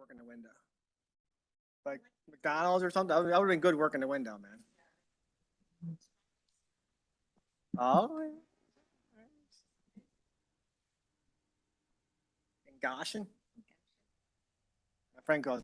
working the window. Like McDonald's or something. That would have been good working the window, man. Oh, in Goshen. My friend goes,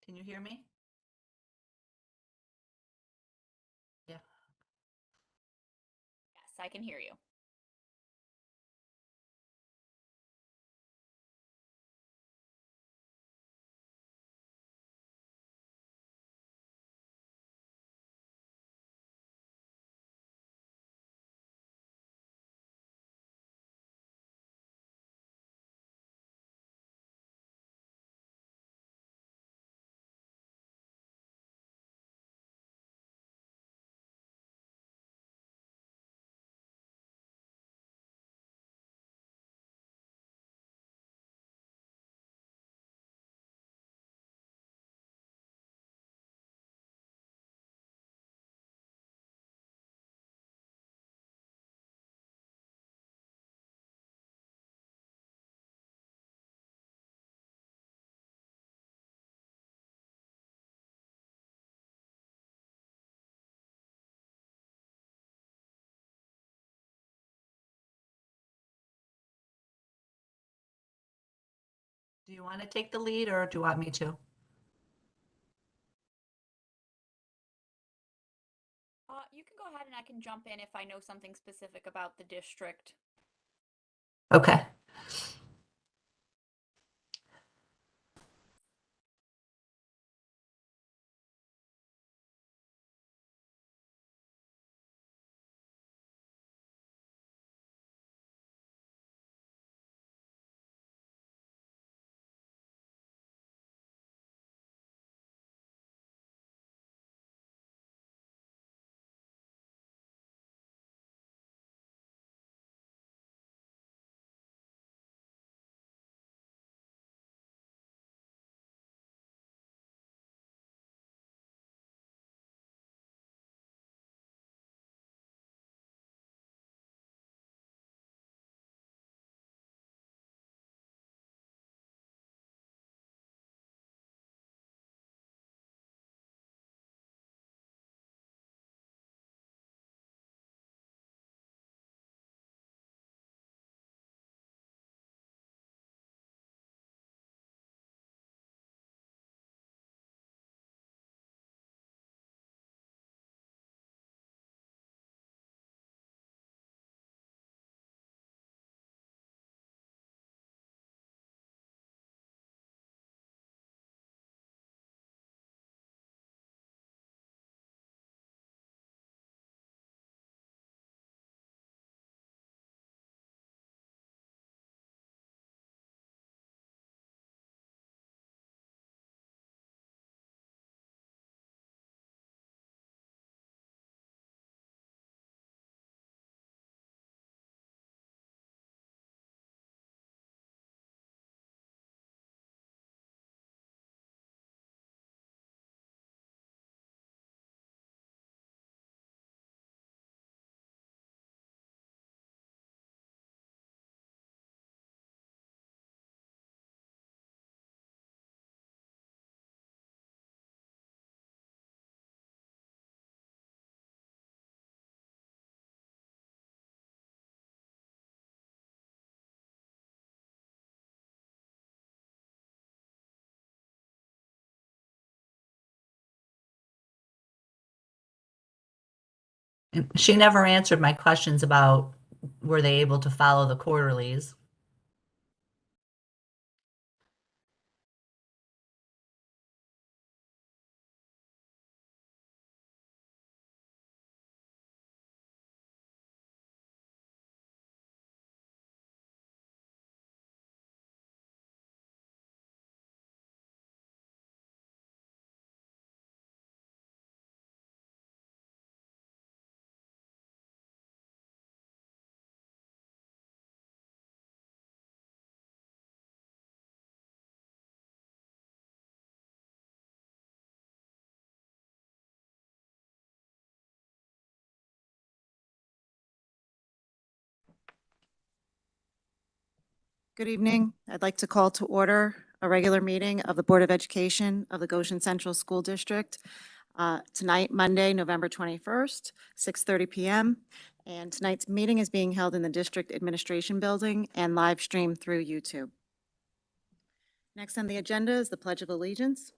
Can you hear me? Yeah. Yes, I can hear you. Do you want to take the lead or do you want me to? You can go ahead and I can jump in if I know something specific about the district. Okay. She never answered my questions about were they able to follow the quarterlies. Good evening. I'd like to call to order a regular meeting of the Board of Education of the Goshen Central School District tonight, Monday, November 21st, 6:30 PM. And tonight's meeting is being held in the District Administration Building and live streamed through YouTube. Next on the agenda is the Pledge of Allegiance.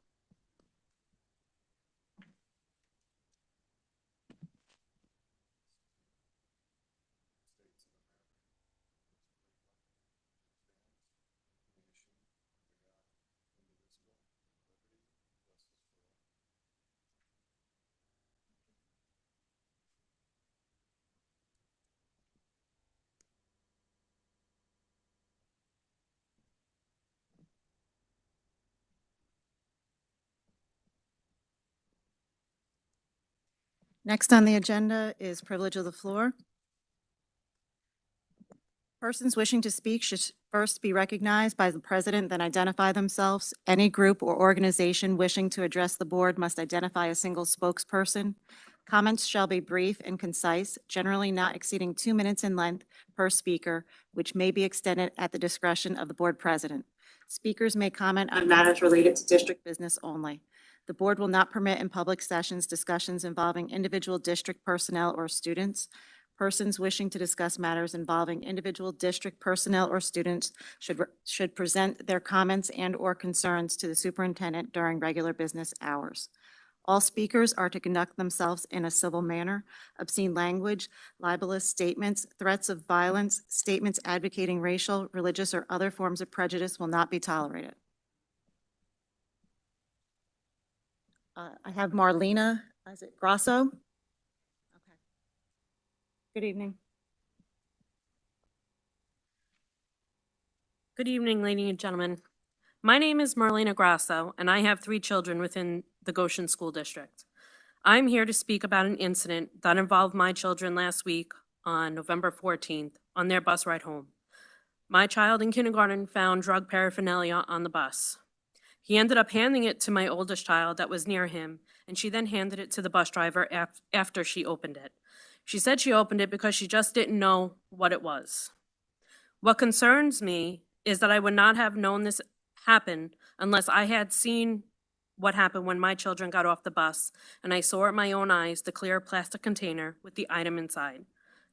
Next on the agenda is privilege of the floor. Persons wishing to speak should first be recognized by the president, then identify themselves. Any group or organization wishing to address the board must identify a single spokesperson. Comments shall be brief and concise, generally not exceeding 2 minutes in length per speaker, which may be extended at the discretion of the board president. Speakers may comment on matters related to district business only. The board will not permit in public sessions discussions involving individual district personnel or students. Persons wishing to discuss matters involving individual district personnel or students should present their comments and/or concerns to the superintendent during regular business hours. All speakers are to conduct themselves in a civil manner. Obscene language, libelous statements, threats of violence, statements advocating racial, religious, or other forms of prejudice will not be tolerated. I have Marlena, is it Grasso? Okay. Good evening. Good evening, ladies and gentlemen. My name is Marlena Grasso, and I have 3 children within the Goshen School District. I'm here to speak about an incident that involved my children last week on November 14th on their bus ride home. My child in kindergarten found drug paraphernalia on the bus. He ended up handing it to my oldest child that was near him, and she then handed it to the bus driver after she opened it. She said she opened it because she just didn't know what it was. What concerns me is that I would not have known this happened unless I had seen what happened when my children got off the bus and I saw with my own eyes the clear plastic container with the item inside.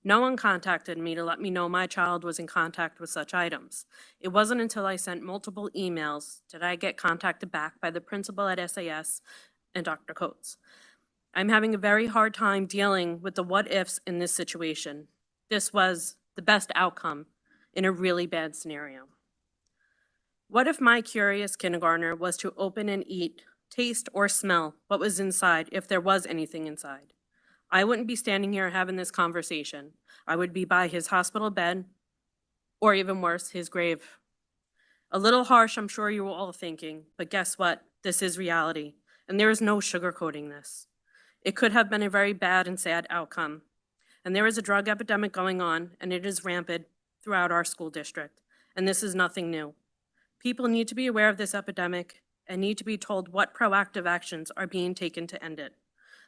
No one contacted me to let me know my child was in contact with such items. It wasn't until I sent multiple emails did I get contacted back by the principal at SAS and Dr. Coates. I'm having a very hard time dealing with the what-ifs in this situation. This was the best outcome in a really bad scenario. What if my curious kindergartner was to open and eat, taste, or smell what was inside if there was anything inside? I wouldn't be standing here having this conversation. I would be by his hospital bed, or even worse, his grave. A little harsh, I'm sure you were all thinking, but guess what? This is reality, and there is no sugarcoating this. It could have been a very bad and sad outcome. And there is a drug epidemic going on, and it is rampant throughout our school district, and this is nothing new. People need to be aware of this epidemic and need to be told what proactive actions are being taken to end it.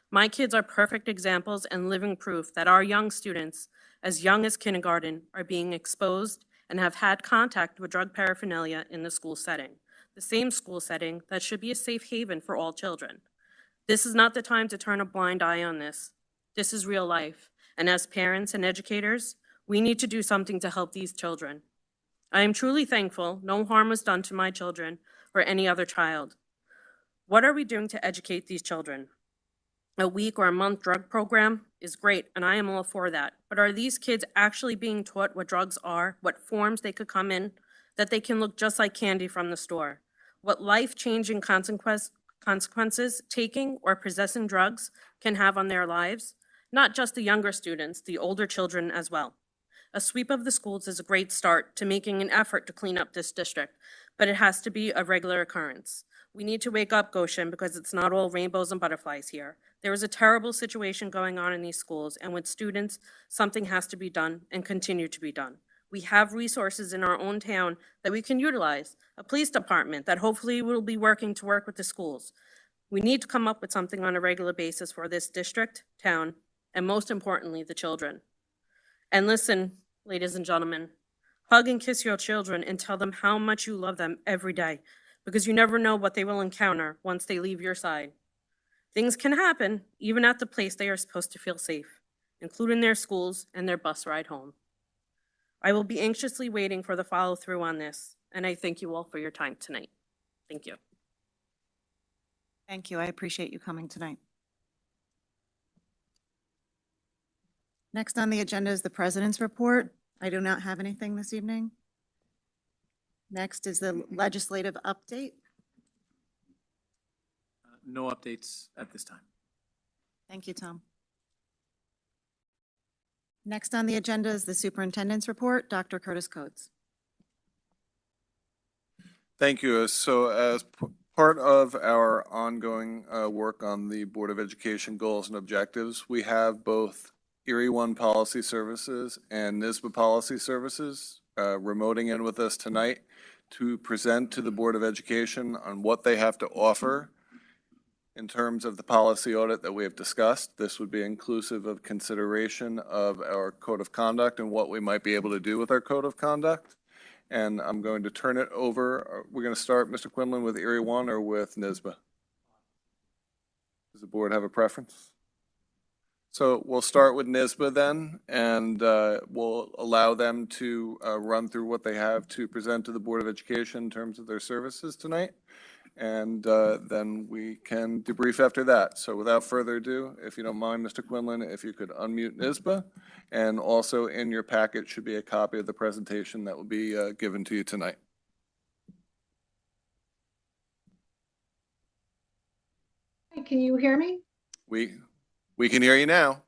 My kids are perfect examples and living proof that our young students, as young as kindergarten, are being exposed and have had contact with drug paraphernalia in the school setting, the same school setting that should be a safe haven for all children. This is not the time to turn a blind eye on this. This is real life, and as parents and educators, we need to do something to help these children. I am truly thankful no harm was done to my children or any other child. What are we doing to educate these children? A week or a month drug program is great, and I am all for that. But are these kids actually being taught what drugs are, what forms they could come in, that they can look just like candy from the store? What life-changing consequences taking or possessing drugs can have on their lives? Not just the younger students, the older children as well. A sweep of the schools is a great start to making an effort to clean up this district, but it has to be a regular occurrence. We need to wake up, Goshen, because it's not all rainbows and butterflies here. There is a terrible situation going on in these schools, and with students, something has to be done and continue to be done. We have resources in our own town that we can utilize, a police department that hopefully will be working to work with the schools. We need to come up with something on a regular basis for this district, town, and most importantly, the children. And listen, ladies and gentlemen, hug and kiss your children and tell them how much you love them every day, because you never know what they will encounter once they leave your side. Things can happen even at the place they are supposed to feel safe, including their schools and their bus ride home. I will be anxiously waiting for the follow-through on this, and I thank you all for your time tonight. Thank you. Thank you. I appreciate you coming tonight. Next on the agenda is the president's report. I do not have anything this evening. Next is the legislative update. No updates at this time. Thank you, Tom. Next on the agenda is the superintendent's report. Dr. Curtis Coates. Thank you. So as Part of our ongoing work on the Board of Education goals and objectives, we have both Erie One Policy Services and NYSBA Policy Services remoting in with us tonight to present to the Board of Education on what they have to offer in terms of the policy audit that we have discussed. This would be inclusive of consideration of our code of conduct and what we might be able to do with our code of conduct. And I'm going to turn it over. We're going to start, Mr. Quinlan, with Erie One or with NYSBA? Does the board have a preference? So we'll start with NYSBA then, and we'll allow them to run through what they have to present to the Board of Education in terms of their services tonight. And then we can debrief after that. So without further ado, if you don't mind, Mr. Quinlan, if you could unmute NYSBA. And also in your packet should be a copy of the presentation that will be given to you tonight. Can you hear me? We can hear you now.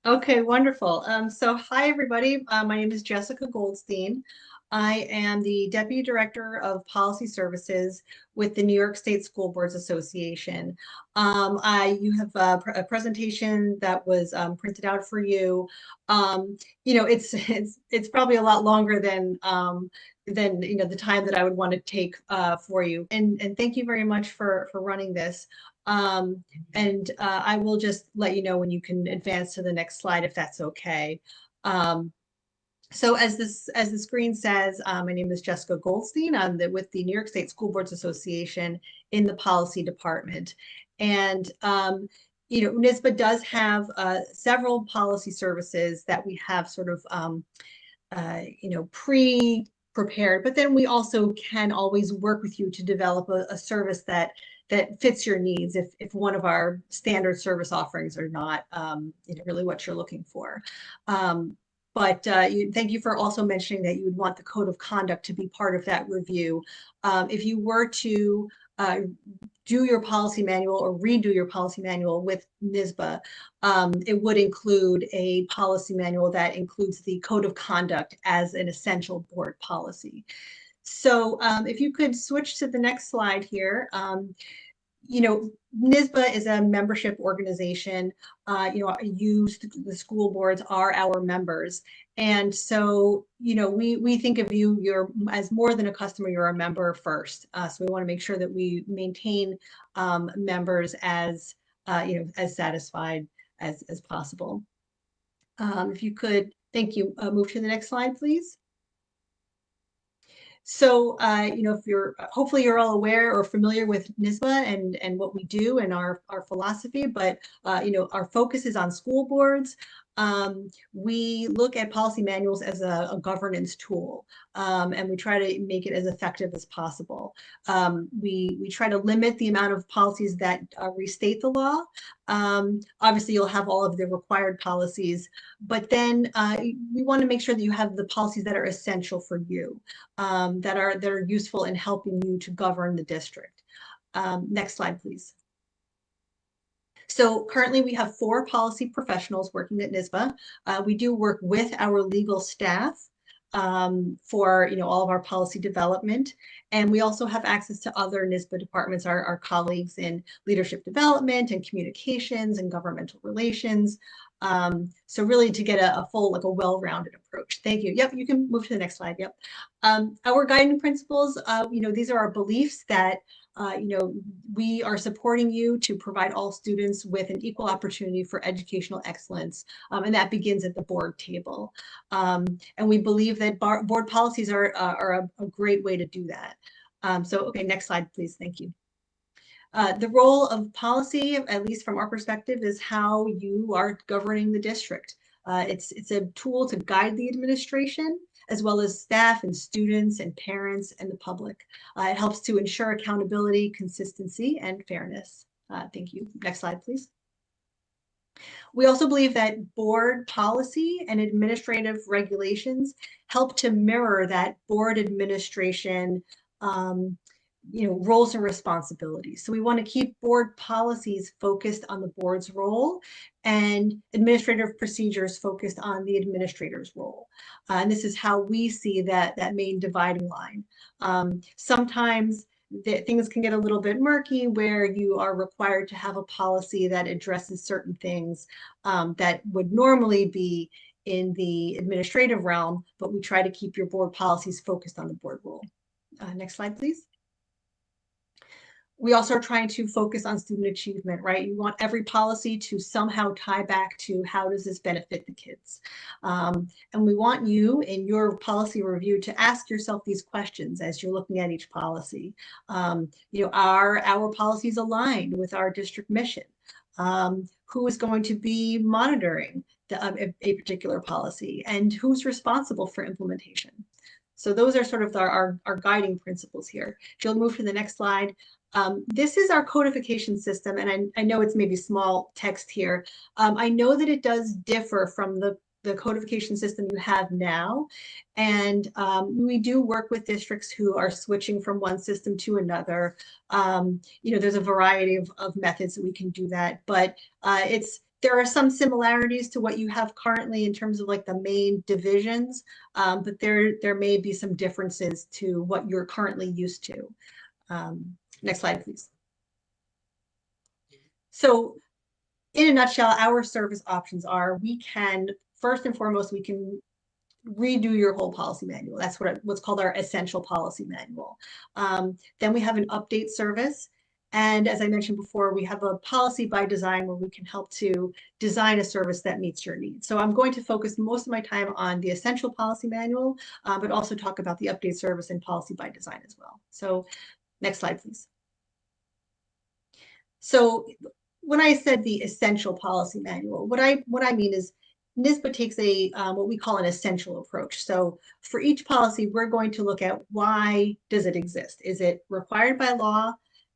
Okay, wonderful. So hi, everybody. My name is Jessica Goldstein. I am the Deputy Director of Policy Services with the New York State School Boards Association. You have a presentation that was printed out for you. You know, it's probably a lot longer than you know the time that I would want to take for you. And thank you very much for running this. I will just let you know when you can advance to the next slide if that's okay. So as the screen says, my name is Jessica Goldstein. I'm with the New York State School Boards Association in the policy department. And you know, NYSBA does have several policy services that we have sort of you know, pre-prepared, but then we also can always work with you to develop a service that fits your needs if one of our standard service offerings are not you know, really what you're looking for. Thank you for also mentioning that you would want the code of conduct to be part of that review. If you were to do your policy manual or redo your policy manual with NYSBA, it would include a policy manual that includes the code of conduct as an essential board policy. So if you could switch to the next slide here. You know, NYSBA is a membership organization. You know, the school boards are our members. And so, you know, we think of you as more than a customer, you're a member first. So we want to make sure that we maintain members as, you know, as satisfied as possible. If you could, thank you, move to the next slide, please. So, you know, hopefully you're all aware or familiar with NYSBA and what we do and our philosophy, but, you know, our focus is on school boards. We look at policy manuals as a governance tool, and we try to make it as effective as possible. We try to limit the amount of policies that restate the law. Obviously, you'll have all of the required policies, but then we want to make sure that you have the policies that are essential for you, that are useful in helping you to govern the district. Next slide, please. So currently we have 4 policy professionals working at NYSBA. We do work with our legal staff for, you know, all of our policy development. And we also have access to other NYSBA departments, our colleagues in leadership development and communications and governmental relations. So really to get a full, like a well-rounded approach. Thank you. Yep, you can move to the next slide. Yep. Our guiding principles, you know, these are our beliefs that you know, we are supporting you to provide all students with an equal opportunity for educational excellence, and that begins at the board table. And we believe that board policies are a great way to do that. So, okay, next slide, please. Thank you. The role of policy, at least from our perspective, is how you are governing the district. It's a tool to guide the administration, as well as staff and students and parents and the public. It helps to ensure accountability, consistency, and fairness. Thank you. Next slide, please. We also believe that board policy and administrative regulations help to mirror that board administration you know, roles and responsibilities. So we want to keep board policies focused on the board's role and administrative procedures focused on the administrator's role. And this is how we see that main dividing line. Sometimes things can get a little bit murky where you are required to have a policy that addresses certain things that would normally be in the administrative realm, but we try to keep your board policies focused on the board rule. Next slide, please. We also are trying to focus on student achievement, right? You want every policy to somehow tie back to how does this benefit the kids? And we want you in your policy review to ask yourself these questions as you're looking at each policy. Are our policies aligned with our district mission? Who is going to be monitoring a particular policy, and who's responsible for implementation? So those are sort of our guiding principles here. If you'll move to the next slide. This is our codification system, and I know it's maybe small text here. I know that it does differ from the codification system you have now, and we do work with districts who are switching from one system to another. There's a variety of methods that we can do that, but there are some similarities to what you have currently in terms of like the main divisions, but there may be some differences to what you're currently used to. Next slide, please. So in a nutshell, our service options are, first and foremost, we can redo your whole policy manual. That's what's called our essential policy manual. Then we have an update service. And as I mentioned before, we have a policy by design where we can help to design a service that meets your needs. So I'm going to focus most of my time on the essential policy manual, but also talk about the update service and policy by design as well. So next slide, please. So when I said the essential policy manual, what I mean is NYSBA takes a what we call an essential approach. So for each policy, we're going to look at why does it exist? Is it required by law?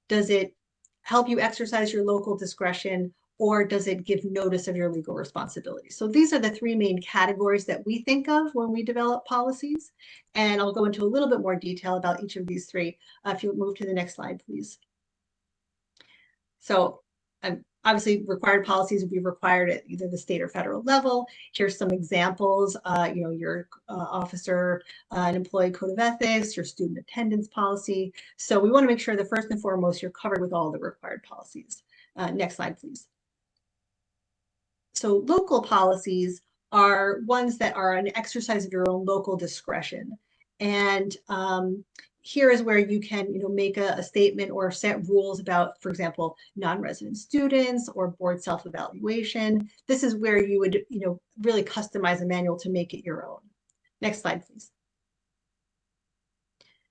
Does it help you exercise your local discretion? Or does it give notice of your legal responsibility? So these are the three main categories that we think of when we develop policies. And I'll go into a little bit more detail about each of these three. If you move to the next slide, please. So obviously required policies would be required at either the state or federal level. Here's some examples, your officer and employee code of ethics, your student attendance policy. So we want to make sure that first and foremost, you're covered with all the required policies. Next slide, please. So local policies are ones that are an exercise of your own local discretion. And here is where you can, make a statement or set rules about, for example, non-resident students or board self-evaluation. This is where you would, really customize a manual to make it your own. Next slide, please.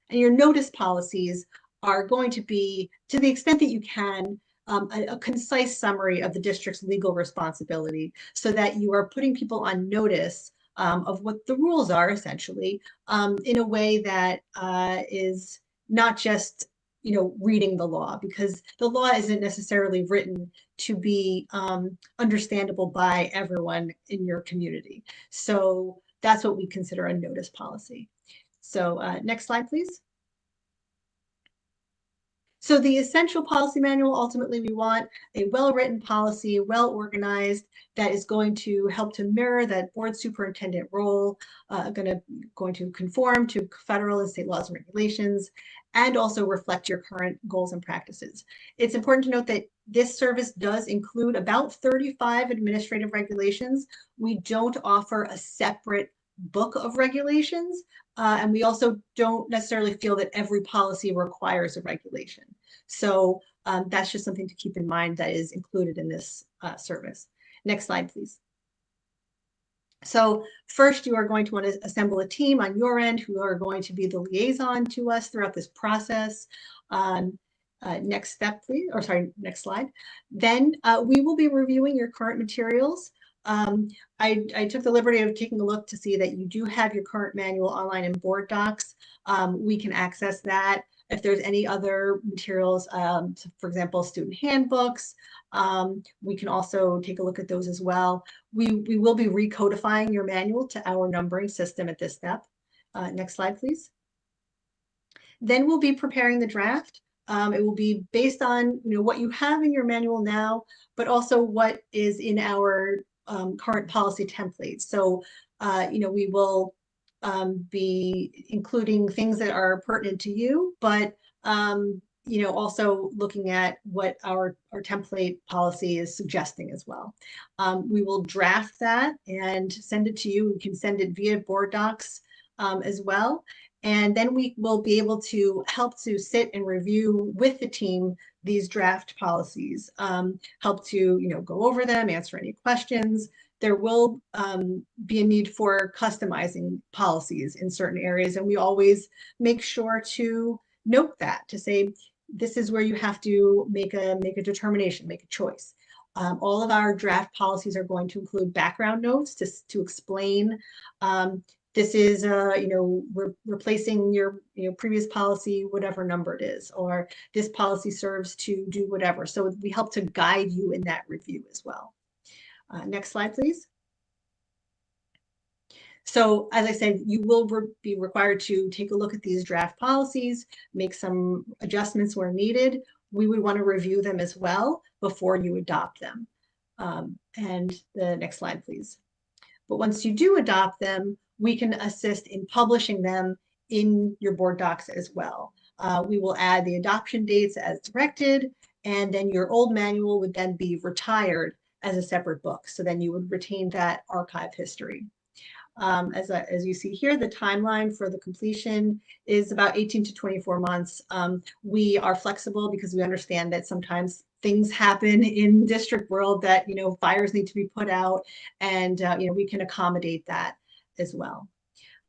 And your notice policies are going to be, to the extent that you can, a concise summary of the district's legal responsibility so that you are putting people on notice of what the rules are, essentially, in a way that is not just, reading the law, because the law isn't necessarily written to be understandable by everyone in your community. So that's what we consider a notice policy. So next slide, please. So the essential policy manual, ultimately, we want a well-written policy, well-organized, that is going to help to mirror that board superintendent role, going to conform to federal and state laws and regulations, and also reflect your current goals and practices. It's important to note that this service does include about 35 administrative regulations. We don't offer a separate book of regulations. And we also don't necessarily feel that every policy requires a regulation. So that's just something to keep in mind that is included in this service. Next slide, please. So first, you are going to want to assemble a team on your end who are going to be the liaison to us throughout this process. Next step, please, or sorry, next slide. Then we will be reviewing your current materials. I took the liberty of taking a look to see that you do have your current manual online in board docs. We can access that. If there's any other materials, so for example, student handbooks, we can also take a look at those as well. We will be recodifying your manual to our numbering system at this step. Next slide, please. Then we'll be preparing the draft. It will be based on what you have in your manual now, but also what is in our current policy template. So, we will be including things that are pertinent to you, but you know, also looking at what our template policy is suggesting as well. We will draft that and send it to you. We can send it via board docs as well. And then we will be able to help to sit and review with the team these draft policies, help to, you know, go over them, answer any questions. There will be a need for customizing policies in certain areas, and we always make sure to note that, to say, this is where you have to make a determination, make a choice. All of our draft policies are going to include background notes to explain this is, you know, we're replacing your, you know, previous policy, whatever number it is, or this policy serves to do whatever. So we help to guide you in that review as well. Next slide, please. So as I said, you will be required to take a look at these draft policies, make some adjustments where needed. We would want to review them as well before you adopt them. And the next slide, please. But once you do adopt them, we can assist in publishing them in your board docs as well. We will add the adoption dates as directed, and then your old manual would then be retired as a separate book. So then you would retain that archive history. As you see here, the timeline for the completion is about 18 to 24 months. We are flexible because we understand that sometimes things happen in the district world that, you know, fires need to be put out, and you know, we can accommodate that as well.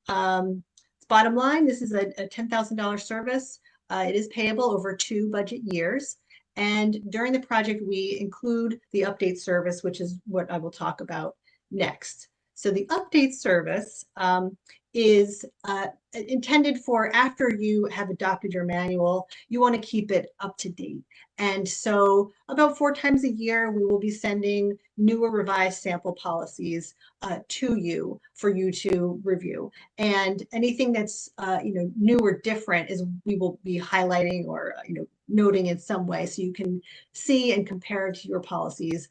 Bottom line, this is a $10,000 service. It is payable over 2 budget years. And during the project, we include the update service, which is what I will talk about next. So the update service is intended for after you have adopted your manual, you want to keep it up to date. And so about 4 times a year, we will be sending newer revised sample policies to you for you to review. And anything that's you know, new or different is we will be highlighting or, you know, noting in some way so you can see and compare to your policies.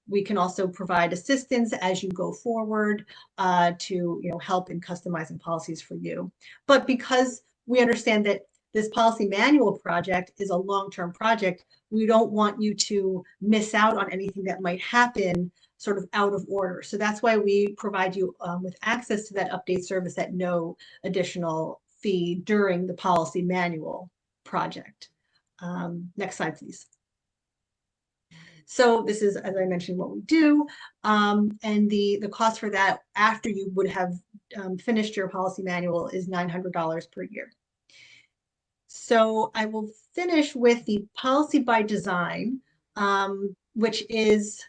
We can also provide assistance as you go forward to, you know, help in customizing policies for you. But because we understand that this policy manual project is a long-term project, we don't want you to miss out on anything that might happen sort of out of order. So that's why we provide you with access to that update service at no additional fee during the policy manual project. Next slide, please. So this is, as I mentioned, what we do, and the cost for that after you would have finished your policy manual is $900 per year. So I will finish with the policy by design, which is,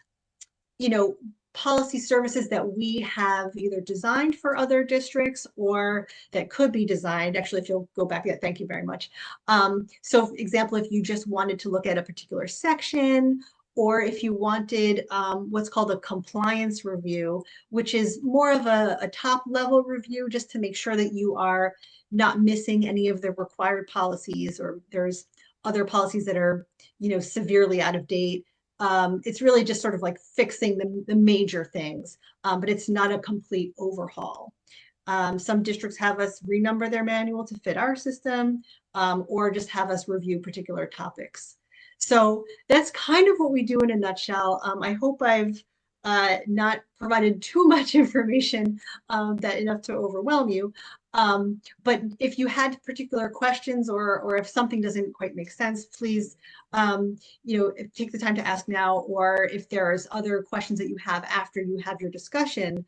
you know, policy services that we have either designed for other districts or that could be designed. Actually, if you'll go back, yeah, thank you very much. So for example, if you just wanted to look at a particular section, or if you wanted what's called a compliance review, which is more of a top level review just to make sure that you are not missing any of the required policies, or there's other policies that are, you know, severely out of date. It's really just sort of like fixing the major things, but it's not a complete overhaul. Some districts have us renumber their manual to fit our system, or just have us review particular topics. So that's kind of what we do in a nutshell. I hope I've not provided too much information that enough to overwhelm you. But if you had particular questions, or if something doesn't quite make sense, please, you know, take the time to ask now, or if there's other questions that you have after you have your discussion,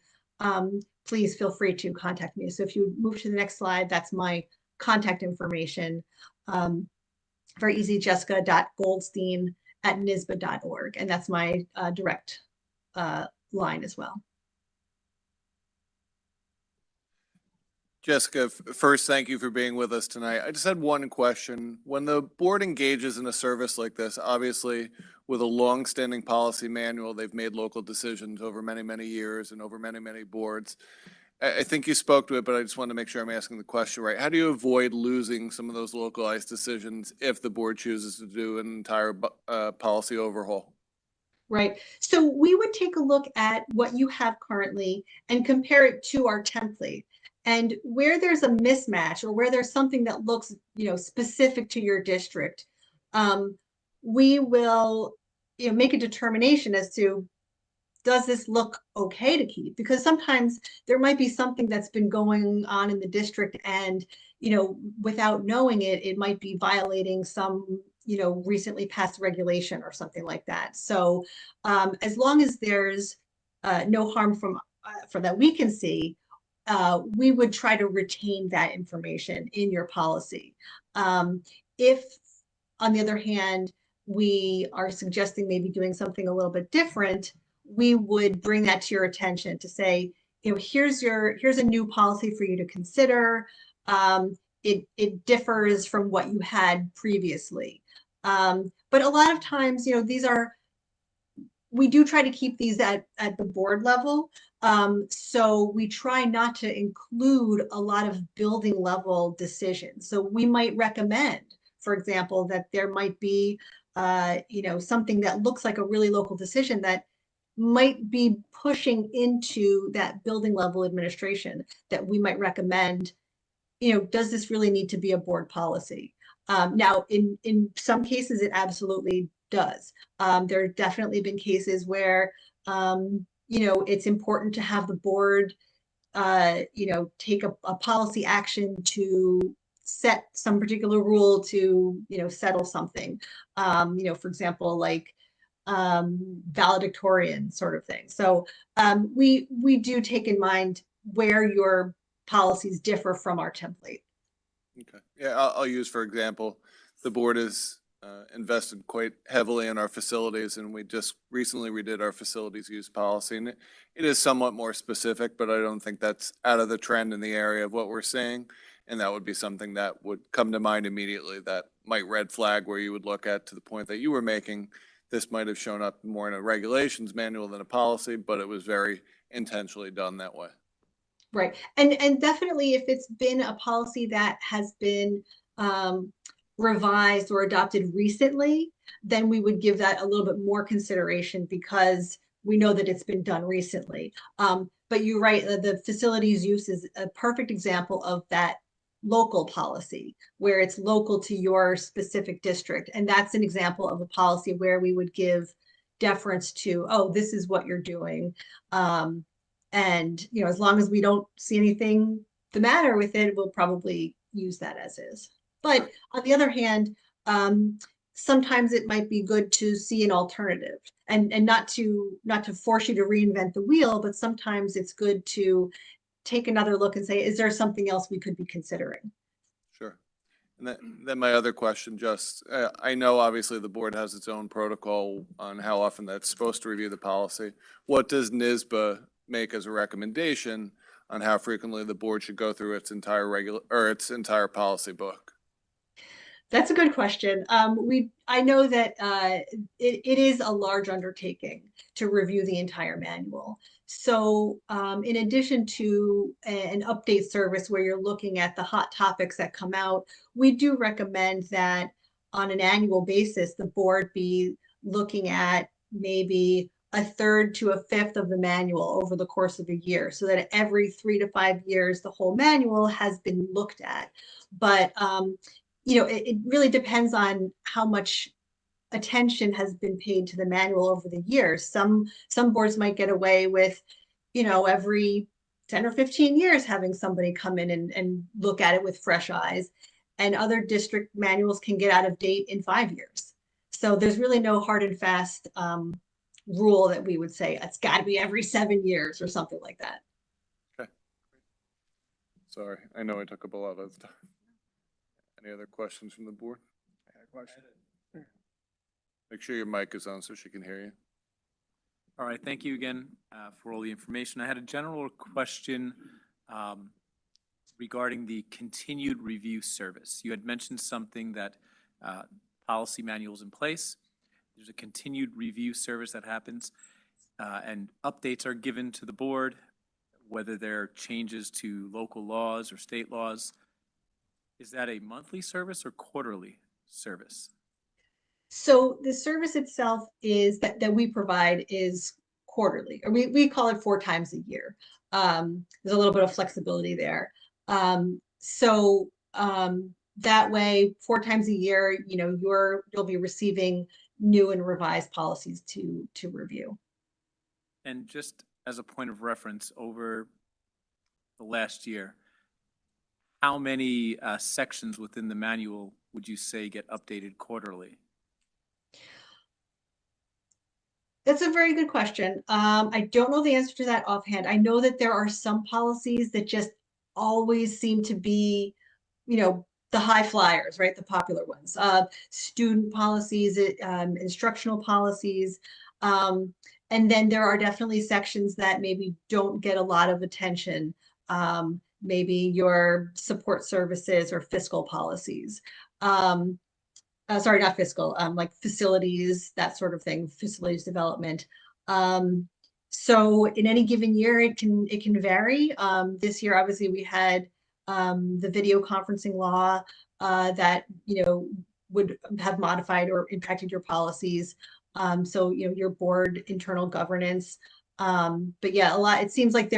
please feel free to contact me. So if you move to the next slide, that's my contact information. Very easy, jessica.goldstein@nisba.org. And that's my direct line as well. Jessica, first, thank you for being with us tonight. I just had one question. When the board engages in a service like this, obviously with a long-standing policy manual, they've made local decisions over many, many years and over many, many boards. I think you spoke to it, but I just want to make sure I'm asking the question right. How do you avoid losing some of those localized decisions if the board chooses to do an entire policy overhaul? Right. So we would take a look at what you have currently and compare it to our template. And where there's a mismatch or where there's something that looks, specific to your district, we will, make a determination as to, does this look okay to keep? Because sometimes there might be something that's been going on in the district and, without knowing it, it might be violating some, recently passed regulation or something like that. So as long as there's no harm from that we can see, we would try to retain that information in your policy. If, on the other hand, we are suggesting maybe doing something a little bit different, we would bring that to your attention to say, here's a new policy for you to consider. It differs from what you had previously. But a lot of times, we do try to keep these at the board level. So we try not to include a lot of building level decisions. So we might recommend, for example, that there might be, something that looks like a really local decision that might be pushing into that building level administration, that we might recommend, does this really need to be a board policy? Now, in some cases, it absolutely does. There have definitely been cases where, it's important to have the board, take a policy action to set some particular rule to, settle something. For example, like valedictorian sort of thing. So we do take in mind where your policies differ from our template. Okay. Yeah, I'll use, for example, the board has invested quite heavily in our facilities, and we just recently redid our facilities use policy. And it is somewhat more specific, but I don't think that's out of the trend in the area of what we're seeing. And that would be something that would come to mind immediately that might red flag, where you would look at, to the point that you were making, this might have shown up more in a regulations manual than a policy, but it was very intentionally done that way. Right. And definitely, if it's been a policy that has been revised or adopted recently, then we would give that a little bit more consideration because we know that it's been done recently. But you're right, the facilities use is a perfect example of that local policy, where it's local to your specific district. And that's an example of a policy where we would give deference to, oh, this is what you're doing. And, as long as we don't see anything the matter with it, we'll probably use that as is. But on the other hand, sometimes it might be good to see an alternative, and not to force you to reinvent the wheel, but sometimes it's good to take another look and say, is there something else we could be considering? Sure. And then my other question, just, I know obviously the board has its own protocol on how often that's supposed to review the policy. What does NYSBA make as a recommendation on how frequently the board should go through its entire policy book? That's a good question. I know that it is a large undertaking to review the entire manual. So in addition to an update service where you're looking at the hot topics that come out, we do recommend that on an annual basis, the board be looking at maybe a third to a fifth of the manual over the course of a year, so that every 3 to 5 years, the whole manual has been looked at. But it really depends on how much attention has been paid to the manual over the years. Some boards might get away with, every 10 or 15 years having somebody come in and look at it with fresh eyes. And other district manuals can get out of date in 5 years. So there's really no hard and fast rule that we would say it's got to be every 7 years or something like that. Okay. Sorry, I know I took up a lot of time. Any other questions from the board? I had a question. Make sure your mic is on so she can hear you. All right, thank you again for all the information. I had a general question regarding the continued review service. You had mentioned something that policy manuals in place. There's a continued review service that happens, and updates are given to the board, whether there are changes to local laws or state laws. Is that a monthly service or quarterly service? So the service itself is that we provide is quarterly, or we call it 4 times a year. There's a little bit of flexibility there. So that way, 4 times a year, you know, you'll be receiving new and revised policies to review. And just as a point of reference, over the last year, how many sections within the manual would you say get updated quarterly? That's a very good question. I don't know the answer to that offhand. I know that there are some policies that just always seem to be, you know, the high flyers, right? The popular ones. Student policies, instructional policies. And then there are definitely sections that maybe don't get a lot of attention. Maybe your support services or fiscal policies. Sorry, not fiscal, like facilities, that sort of thing, facilities development. So in any given year, it can vary. This year, obviously, we had the video conferencing law that, you know, would have modified or impacted your policies. So, you know, your board internal governance. But yeah, it seems like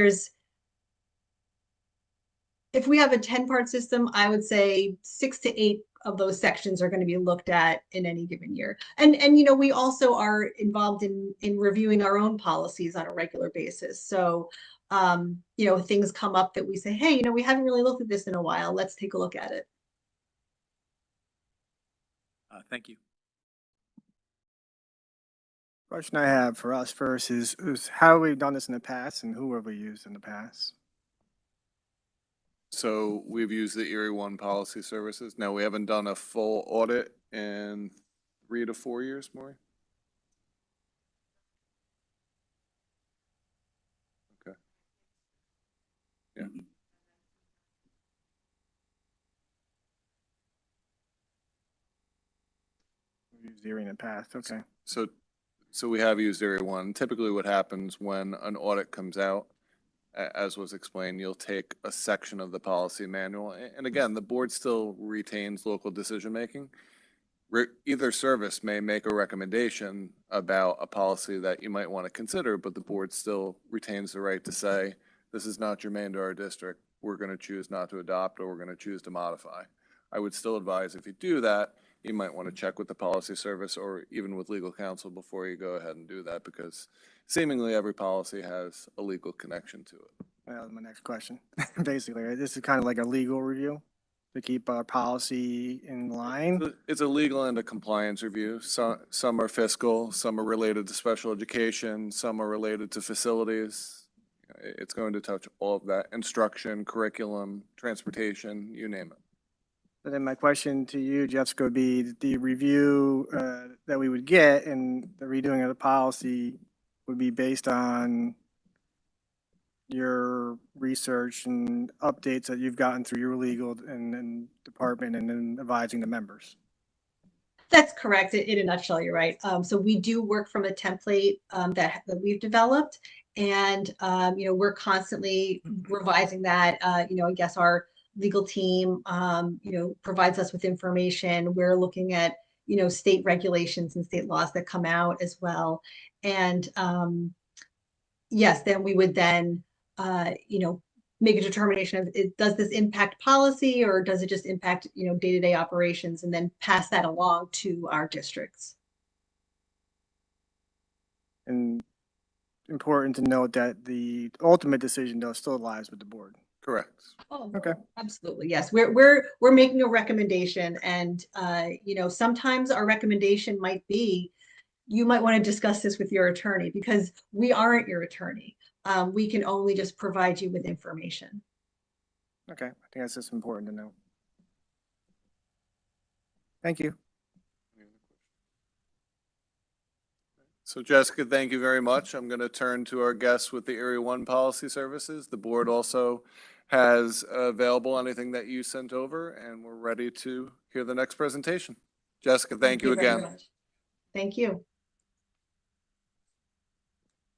if we have a 10-part system, I would say 6 to 8 of those sections are going to be looked at in any given year. And you know, we also are involved in reviewing our own policies on a regular basis. So, you know, things come up that we say, hey, you know, we haven't really looked at this in a while. Let's take a look at it. Thank you. Question I have for us first is how have we done this in the past and who have we used in the past? So we've used the Erie One Policy Services. Now, we haven't done a full audit in 3 to 4 years, Maury? Okay. Yeah. We've used Erie in the past, okay. So we have used Area One. Typically what happens when an audit comes out, as was explained, you'll take a section of the policy manual. And again, the board still retains local decision-making. Either service may make a recommendation about a policy that you might want to consider, but the board still retains the right to say, this is not germane to our district. We're going to choose not to adopt, or we're going to choose to modify. I would still advise if you do that, you might want to check with the policy service or even with legal counsel before you go ahead and do that, because seemingly every policy has a legal connection to it. That was my next question. Basically, right? This is kind of like a legal review to keep our policy in line. It's a legal and a compliance review. Some are fiscal, some are related to special education, some are related to facilities. It's going to touch all of that: instruction, curriculum, transportation, you name it. But then my question to you, Jessica, would be the review that we would get and the redoing of the policy would be based on your research and updates that you've gotten through your legal and department and then advising the members. That's correct. In a nutshell, you're right. So we do work from a template that we've developed, and you know, we're constantly revising that. You know, I guess our legal team, you know, provides us with information. We're looking at, you know, state regulations and state laws that come out as well. And yes, then we would then, you know, make a determination of does this impact policy or does it just impact, you know, day-to-day operations, and then pass that along to our districts. And important to note that the ultimate decision though still lies with the board. Correct. Oh, Okay. absolutely. Yes. We're making a recommendation, and you know, sometimes our recommendation might be, you might want to discuss this with your attorney, because we aren't your attorney. We can only just provide you with information. Okay, I think that's just important to know. Thank you. So Jessica, thank you very much. I'm going to turn to our guests with the Area One Policy Services. The board also has available anything that you sent over, and we're ready to hear the next presentation. Jessica, thank you very again. much. Thank you.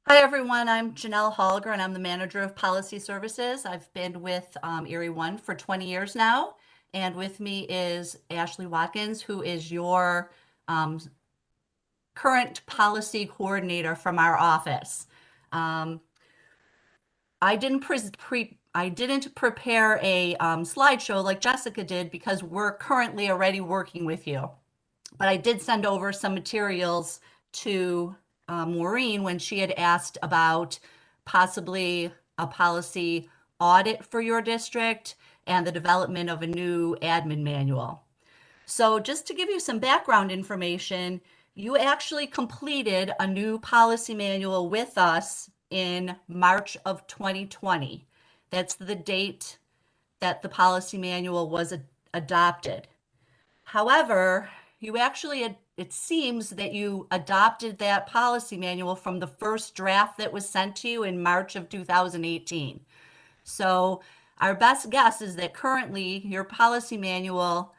Hi, everyone. I'm Janelle Holliger, and I'm the manager of policy services. I've been with Erie One for 20 years now. And with me is Ashley Watkins, who is your current policy coordinator from our office. I didn't prepare a slideshow like Jessica did because we're currently already working with you. But I did send over some materials to Maureen when she had asked about possibly a policy audit for your district and the development of a new admin manual. So just to give you some background information, you actually completed a new policy manual with us in March of 2020. That's the date that the policy manual was adopted. However, it seems that you adopted that policy manual from the first draft that was sent to you in March of 2018. So our best guess is that currently your policy manual,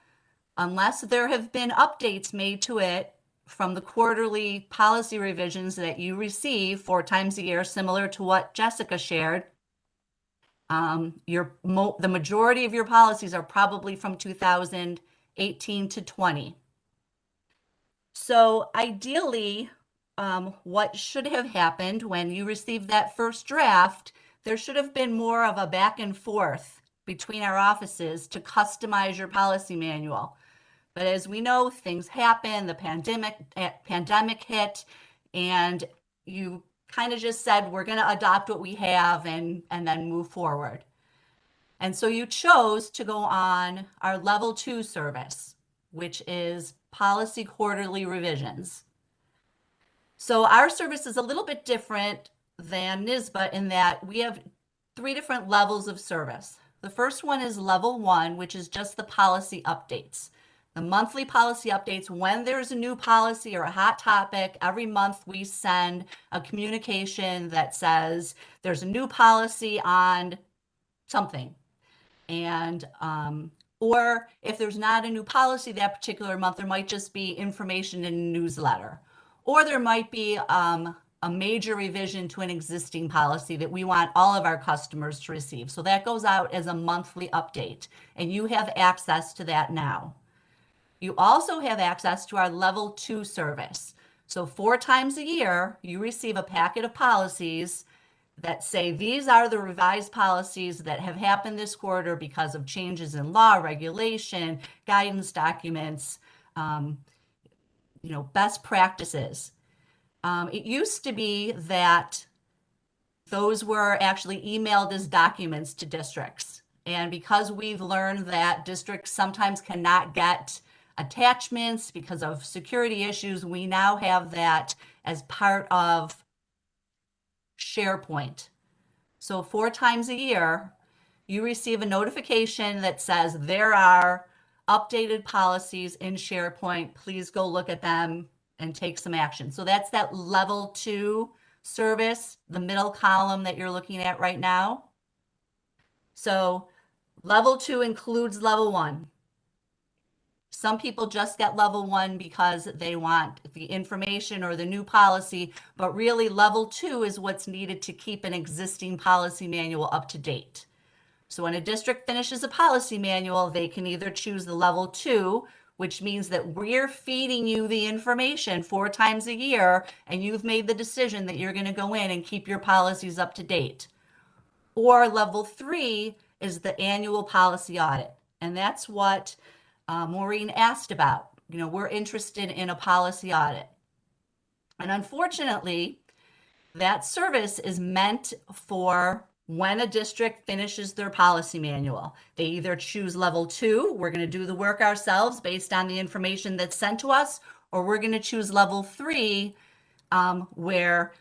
unless there have been updates made to it from the quarterly policy revisions that you receive 4 times a year, similar to what Jessica shared, the majority of your policies are probably from 2018 to 20. So ideally, what should have happened when you received that first draft, there should have been more of a back and forth between our offices to customize your policy manual. But as we know, things happen, the pandemic hit, and you kind of just said, we're going to adopt what we have and then move forward. And so you chose to go on our level 2 service, which is policy quarterly revisions. So our service is a little bit different than NYSBA in that we have 3 different levels of service. The first one is level 1, which is just the policy updates. The monthly policy updates, when there's a new policy or a hot topic, every month we send a communication that says there's a new policy on something. And, or if there's not a new policy that particular month, there might just be information in a newsletter. Or there might be a major revision to an existing policy that we want all of our customers to receive. So that goes out as a monthly update, and you have access to that now. You also have access to our level 2 service. So 4 times a year, you receive a packet of policies that say these are the revised policies that have happened this quarter because of changes in law, regulation, guidance documents, best practices. It used to be that those were actually emailed as documents to districts. And because we've learned that districts sometimes cannot get attachments because of security issues, we now have that as part of SharePoint. So 4 times a year, you receive a notification that says there are updated policies in SharePoint. Please go look at them and take some action. So that's that level 2 service, the middle column that you're looking at right now. So level 2 includes level 1. Some people just get level 1 because they want the information or the new policy, but really level 2 is what's needed to keep an existing policy manual up to date. So when a district finishes a policy manual, they can either choose the level 2, which means that we're feeding you the information 4 times a year, and you've made the decision that you're going to go in and keep your policies up to date. Or level 3 is the annual policy audit. And that's what Maureen asked about. We're interested in a policy audit. And unfortunately, that service is meant for when a district finishes their policy manual. They either choose level 2, we're going to do the work ourselves based on the information that's sent to us, or we're going to choose level 3, where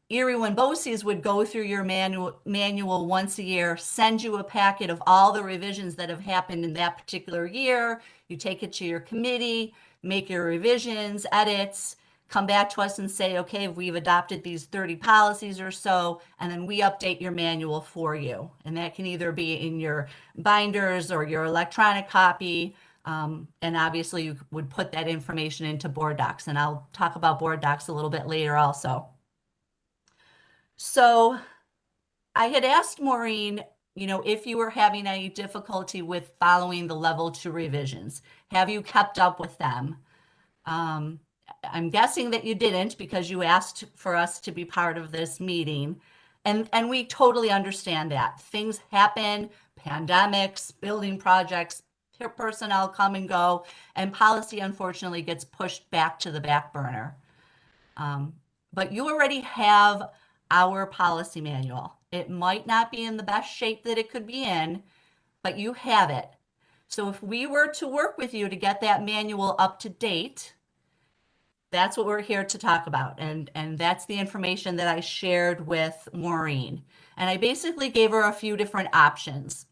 Erie One BOCES would go through your manual once a year, send you a packet of all the revisions that have happened in that particular year. You take it to your committee, make your revisions, edits, come back to us and say, okay, we've adopted these 30 policies or so, and then we update your manual for you. And that can either be in your binders or your electronic copy. And obviously you would put that information into board docs, and I'll talk about board docs a little bit later also. So I had asked Maureen, if you were having any difficulty with following the level 2 revisions. Have you kept up with them? I'm guessing that you didn't because you asked for us to be part of this meeting. And we totally understand that. Things happen, pandemics, building projects, personnel come and go, and policy unfortunately gets pushed back to the back burner. But you already have our policy manual. It might not be in the best shape that it could be in, but you have it. So if we were to work with you to get that manual up to date, that's what we're here to talk about. And that's the information that I shared with Maureen. And I basically gave her a few different options.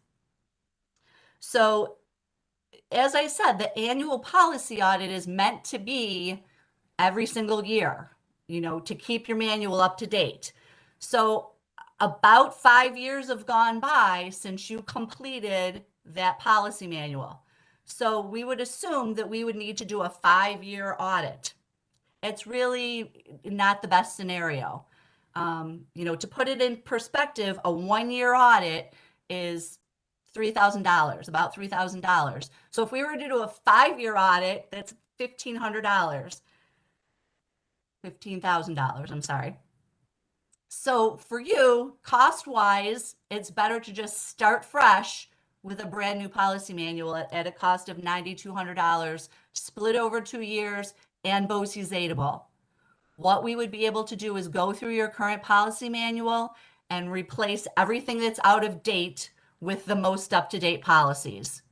So as I said, the annual policy audit is meant to be every single year, you know, to keep your manual up to date. So about 5 years have gone by since you completed that policy manual. So we would assume that we would need to do a 5-year audit. It's really not the best scenario. You know, to put it in perspective, a 1-year audit is $3,000, about $3,000. So if we were to do a 5-year audit, that's $1,500, $15,000, I'm sorry. So for you, cost-wise, it's better to just start fresh with a brand new policy manual at a cost of $9,200, split over 2 years, and BOCES-able. What we would be able to do is go through your current policy manual and replace everything that's out of date with the most up-to-date policies.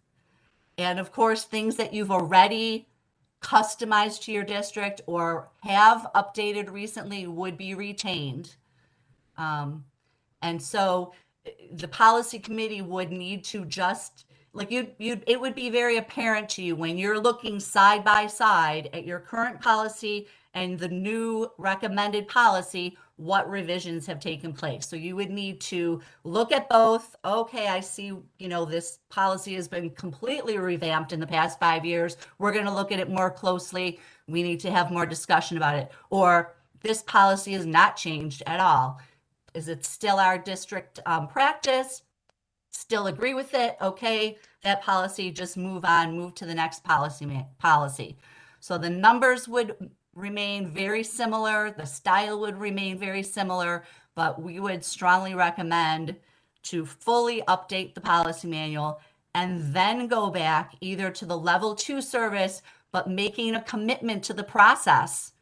And of course, things that you've already customized to your district or have updated recently would be retained. And so the policy committee would need to just, like it would be very apparent to you when you're looking side by side at your current policy and the new recommended policy, what revisions have taken place. So you would need to look at both. Okay, I see, you know, this policy has been completely revamped in the past 5 years. We're going to look at it more closely. We need to have more discussion about it. Or this policy is not changed at all. Is it still our district practice? Still agree with it? Okay, that policy, just move on, move to the next policy. So the numbers would remain very similar, the style would remain very similar, but we would strongly recommend to fully update the policy manual and then go back either to the level 2 service, but making a commitment to the process,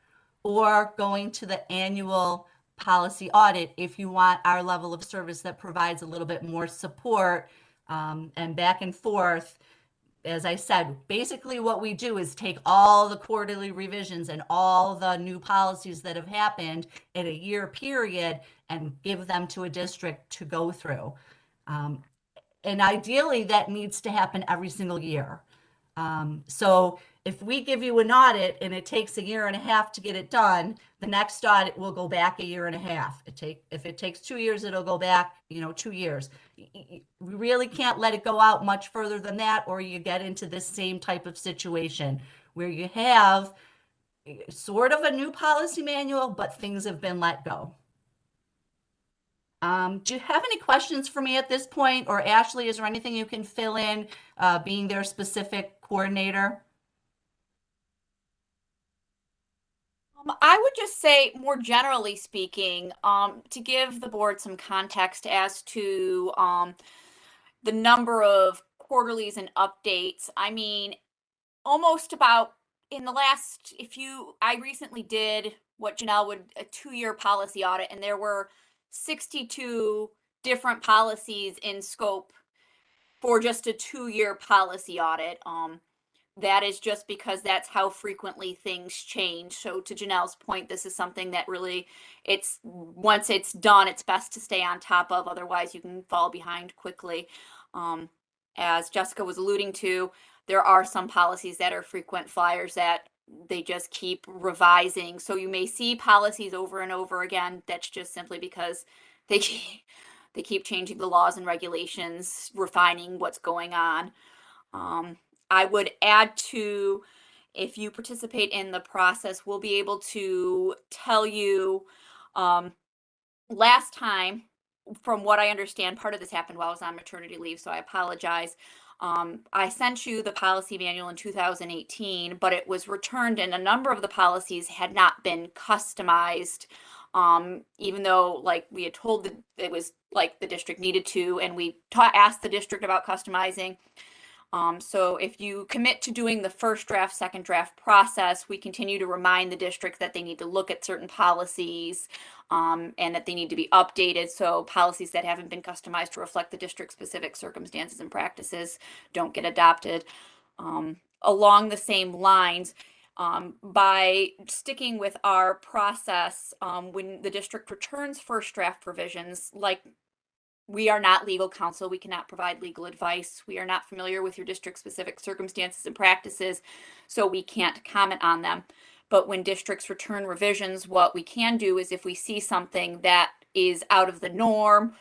or going to the annual policy audit if you want our level of service that provides a little bit more support and back and forth. As I said, basically what we do is take all the quarterly revisions and all the new policies that have happened in a year period and give them to a district to go through. And ideally that needs to happen every single year. So if we give you an audit and it takes 1.5 years to get it done, the next audit will go back 1.5 years. If it takes 2 years, it'll go back, 2 years. We really can't let it go out much further than that, or you get into this same type of situation where you have sort of a new policy manual, but things have been let go. Do you have any questions for me at this point? Or Ashley, is there anything you can fill in, being their specific coordinator? I would just say, more generally speaking, to give the board some context as to the number of quarterlies and updates. I mean, almost about in the last, I recently did what Janelle would, a 2-year policy audit, and there were 62 different policies in scope for just a 2-year policy audit. That is just because that's how frequently things change. So to Janelle's point, this is something that really, once it's done, it's best to stay on top of, otherwise you can fall behind quickly. As Jessica was alluding to, there are some policies that are frequent flyers that they just keep revising. So you may see policies over and over again. That's just simply because they keep changing the laws and regulations, refining what's going on. I would add to, if you participate in the process, we'll be able to tell you, last time, from what I understand, part of this happened while I was on maternity leave, so I apologize. I sent you the policy manual in 2018, but it was returned and a number of the policies had not been customized. Even though like we had told that it was like the district needed to, and we asked the district about customizing. So if you commit to doing the first draft, second draft process, we continue to remind the district that they need to look at certain policies and that they need to be updated. So policies that haven't been customized to reflect the district specific circumstances and practices don't get adopted. Along the same lines, by sticking with our process, when the district returns first draft provisions, like we are not legal counsel. We cannot provide legal advice. We are not familiar with your district specific circumstances and practices, so we can't comment on them. But when districts return revisions, what we can do is if we see something that is out of the norm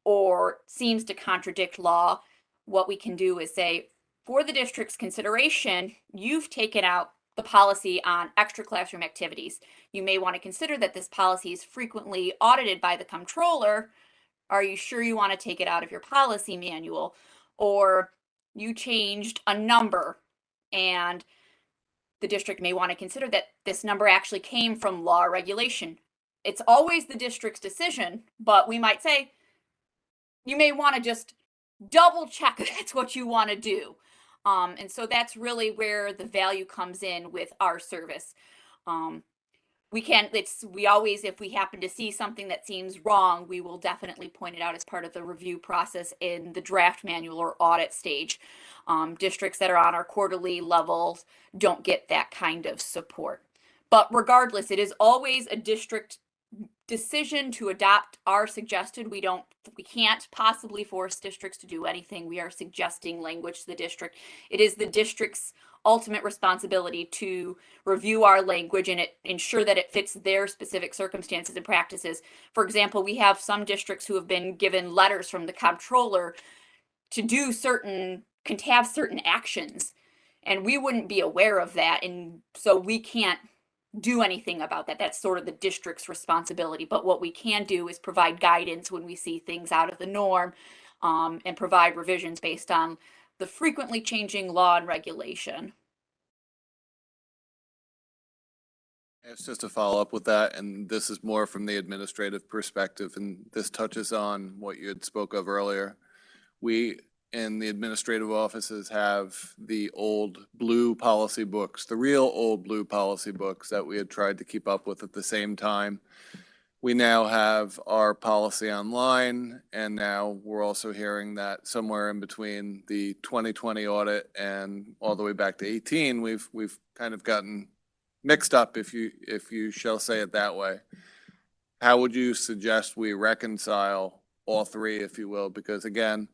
or seems to contradict law, what we can do is say, for the district's consideration, you've taken out the policy on extra classroom activities. You may want to consider that this policy is frequently audited by the comptroller. Are you sure you want to take it out of your policy manual? Or you changed a number and the district may want to consider that this number actually came from law or regulation. It's always the district's decision, but we might say, you may want to just double check if that's what you want to do. And so that's really where the value comes in with our service. We always, if we happen to see something that seems wrong, we will definitely point it out as part of the review process in the draft manual or audit stage. Districts that are on our quarterly levels don't get that kind of support. But regardless, it is always a district decision to adopt our suggested. We can't possibly force districts to do anything. We are suggesting language to the district. It is the district's ultimate responsibility to review our language and ensure that it fits their specific circumstances and practices. For example, we have some districts who have been given letters from the comptroller to have certain actions, and we wouldn't be aware of that, and so we can't do anything about that. That's sort of the district's responsibility. But what we can do is provide guidance when we see things out of the norm, and provide revisions based on the frequently changing law and regulation. It's just to follow up with that, and this is more from the administrative perspective, and this touches on what you had spoke of earlier. We in the administrative offices have the old blue policy books, the real old blue policy books that we had tried to keep up with at the same time. We now have our policy online, and now we're also hearing that somewhere in between the 2020 audit and all the way back to 18, we've kind of gotten mixed up, if you shall say it that way. How would you suggest we reconcile all three, if you will? Because again,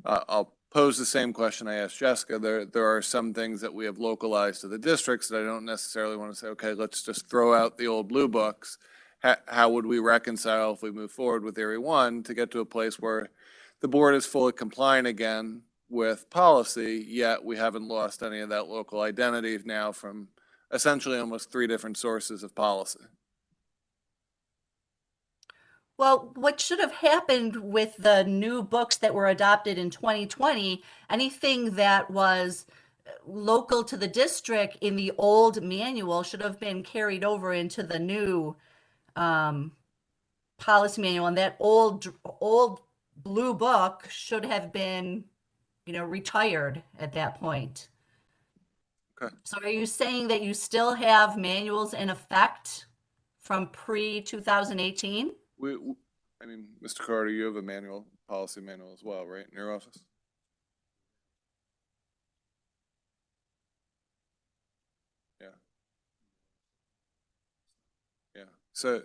I'll pose the same question I asked Jessica. There are some things that we have localized to the districts that I don't necessarily want to say, okay, let's just throw out the old blue books. How would we reconcile if we move forward with Area 1 to get to a place where the board is fully compliant again with policy, yet we haven't lost any of that local identity now from essentially almost 3 different sources of policy? Well, what should have happened with the new books that were adopted in 2020, anything that was local to the district in the old manual should have been carried over into the new policy manual, and that old blue book should have been, retired at that point. Okay. So are you saying that you still have manuals in effect from pre-2018? I mean, Mr. Carter, you have a policy manual as well, right, in your office? Yeah. Yeah. So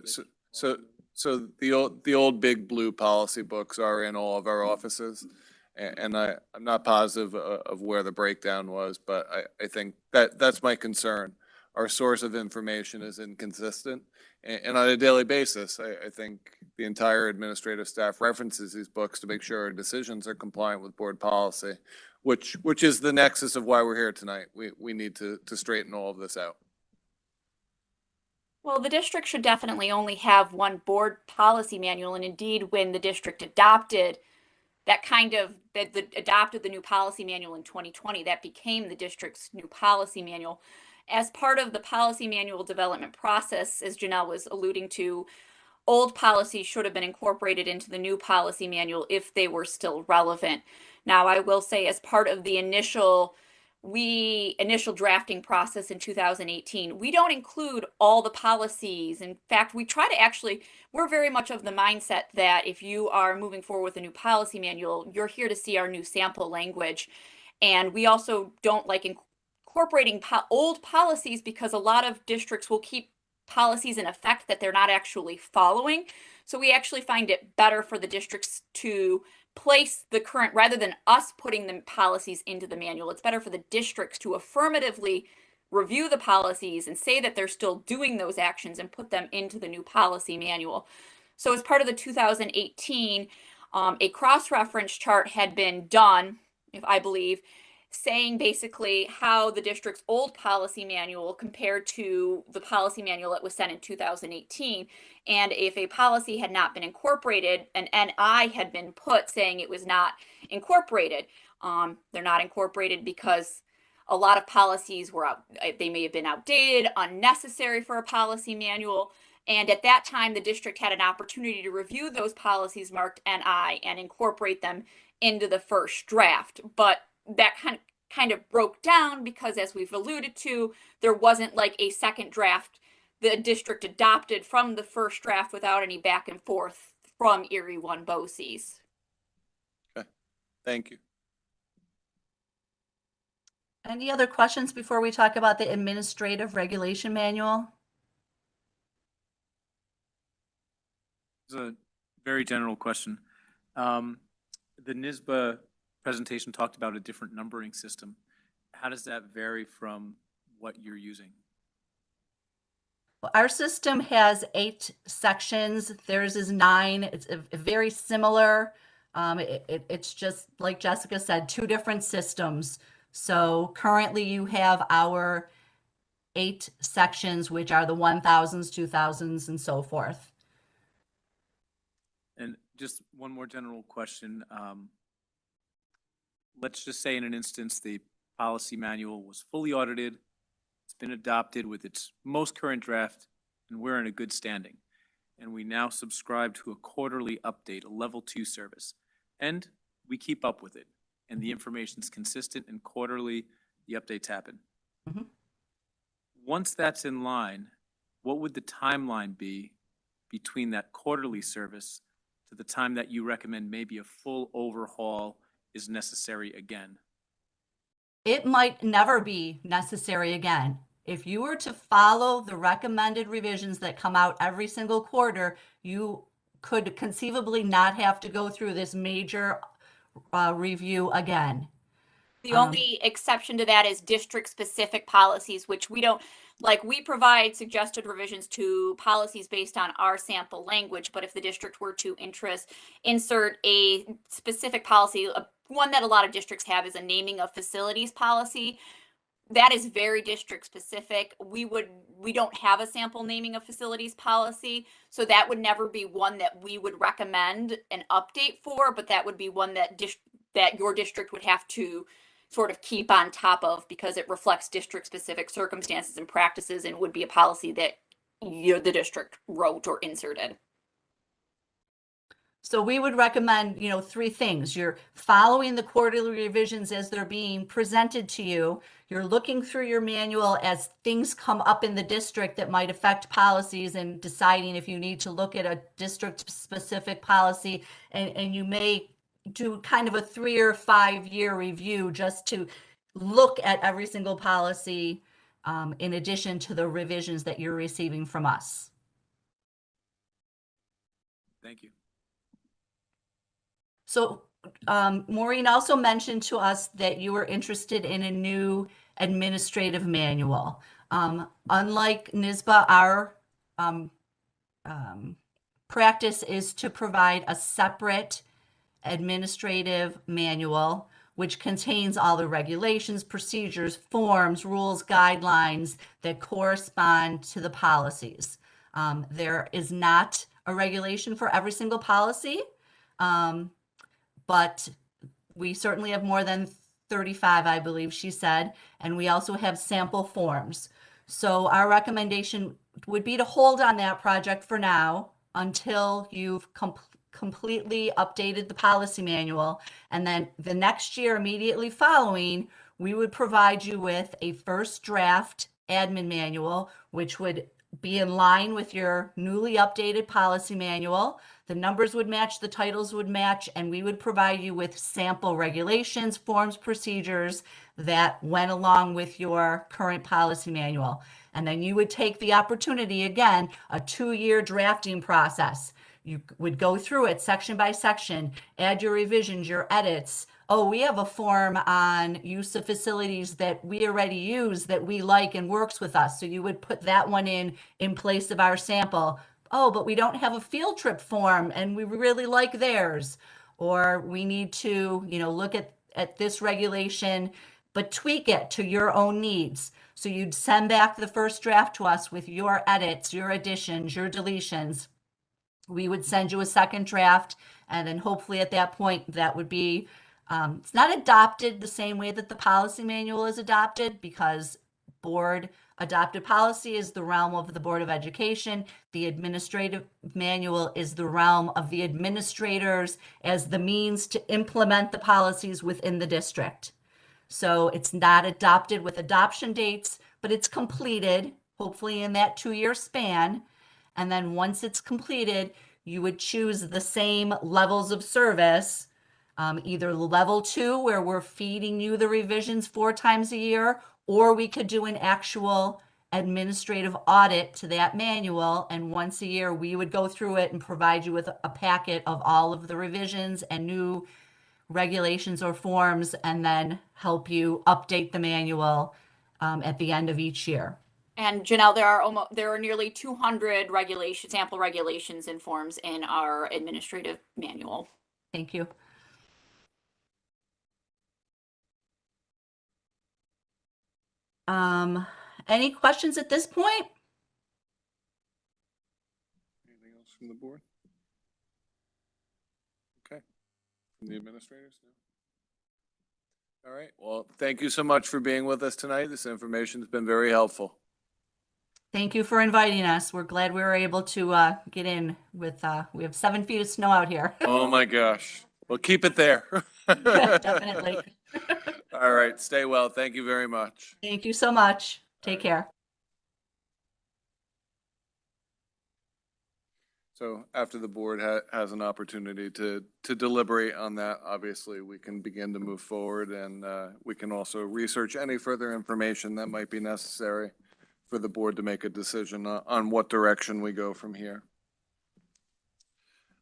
the old big blue policy books are in all of our offices, and I'm not positive of where the breakdown was, but I think that's my concern. Our source of information is inconsistent, and on a daily basis, I think the entire administrative staff references these books to make sure our decisions are compliant with board policy, which is the nexus of why we're here tonight. We need to straighten all of this out. Well, the district should definitely only have one board policy manual, and indeed, when the district adopted that adopted the new policy manual in 2020, that became the district's new policy manual. As part of the policy manual development process, as Janelle was alluding to, old policies should have been incorporated into the new policy manual if they were still relevant. Now, I will say, as part of the initial drafting process in 2018, we don't include all the policies. In fact, we try to we're very much of the mindset that if you are moving forward with a new policy manual, you're here to see our new sample language. And we also don't like incorporating old policies, because a lot of districts will keep policies in effect that they're not actually following. So we actually find it better for the districts to place the current, rather than us putting the policies into the manual, it's better for the districts to affirmatively review the policies and say that they're still doing those actions and put them into the new policy manual. So as part of the 2018, a cross-reference chart had been done, if I believe, saying basically how the district's old policy manual compared to the policy manual that was sent in 2018. And if a policy had not been incorporated, an NI had been put saying it was not incorporated. They're not incorporated because a lot of policies they may have been outdated, unnecessary for a policy manual. And at that time, the district had an opportunity to review those policies marked NI and incorporate them into the first draft. But that kind of broke down because, as we've alluded to, there wasn't like a second draft the district adopted from the first draft without any back and forth from Erie 1 BOCES. Okay, thank you. Any other questions before we talk about the administrative regulation manual? It's a very general question. The NYSBA presentation talked about a different numbering system. How does that vary from what you're using? Our system has 8 sections. Theirs is 9. It's very similar. It's just like Jessica said, 2 different systems. So currently you have our 8 sections, which are the 1000s, 2000s, and so forth. And just one more general question. Let's just say in an instance, the policy manual was fully audited, it's been adopted with its most current draft, and we're in a good standing. And we now subscribe to a quarterly update, a level 2 service. And we keep up with it. And the information's consistent, and quarterly, the updates happen. Mm-hmm. Once that's in line, what would the timeline be between that quarterly service to the time that you recommend maybe a full overhaul is necessary again? It might never be necessary again. If you were to follow the recommended revisions that come out every single quarter, you could conceivably not have to go through this major review again. The only exception to that is district-specific policies, which we don't, like, we provide suggested revisions to policies based on our sample language, but if the district were to insert a specific policy, one that a lot of districts have is a naming of facilities policy. That is very district specific. We don't have a sample naming of facilities policy, so that would never be one that we would recommend an update for, but that would be one that your district would have to sort of keep on top of, because it reflects district specific circumstances and practices, and would be a policy that the district wrote or inserted. So we would recommend, 3 things. You're following the quarterly revisions as they're being presented to you. You're looking through your manual as things come up in the district that might affect policies, and deciding if you need to look at a district specific policy, and you may do kind of a 3 or 5 year review just to look at every single policy in addition to the revisions that you're receiving from us. Thank you. So Maureen also mentioned to us that you were interested in a new administrative manual. Unlike NYSBA, our practice is to provide a separate administrative manual, which contains all the regulations, procedures, forms, rules, guidelines that correspond to the policies. There is not a regulation for every single policy. but we certainly have more than 35, I believe she said, and we also have sample forms. So our recommendation would be to hold on that project for now until you've completely updated the policy manual. And then the next year, immediately following, we would provide you with a first draft admin manual, which would be in line with your newly updated policy manual. The numbers would match, the titles would match, and we would provide you with sample regulations, forms, procedures that went along with your current policy manual. And then you would take the opportunity, again, a 2-year drafting process. You would go through it section by section, add your revisions, your edits. Oh, we have a form on use of facilities that we already use that we like and works with us. So you would put that one in place of our sample. Oh, but we don't have a field trip form and we really like theirs. Or we need to, look at this regulation, but tweak it to your own needs. So you'd send back the first draft to us with your edits, your additions, your deletions. We would send you a second draft, and then hopefully at that point that would be, it's not adopted the same way that the policy manual is adopted, because board adopted policy is the realm of the Board of Education. The administrative manual is the realm of the administrators as the means to implement the policies within the district. So it's not adopted with adoption dates, but it's completed, hopefully in that 2-year span. And then once it's completed, you would choose the same levels of service, either level 2, where we're feeding you the revisions 4 times a year, or we could do an actual administrative audit to that manual. And once a year, we would go through it and provide you with a packet of all of the revisions and new regulations or forms, and then help you update the manual at the end of each year. And Janelle, there are nearly 200 sample regulations and forms in our administrative manual. Thank you. Any questions at this point? Anything else from the board? Okay. From the administrators? No? All right. Well, thank you so much for being with us tonight. This information has been very helpful. Thank you for inviting us. We're glad we were able to get in with, we have 7 feet of snow out here. Oh my gosh. Well, keep it there. Definitely. All right. Stay well. Thank you very much. Thank you so much. Take care. So after the board has an opportunity to deliberate on that, obviously we can begin to move forward, and we can also research any further information that might be necessary for the board to make a decision on what direction we go from here.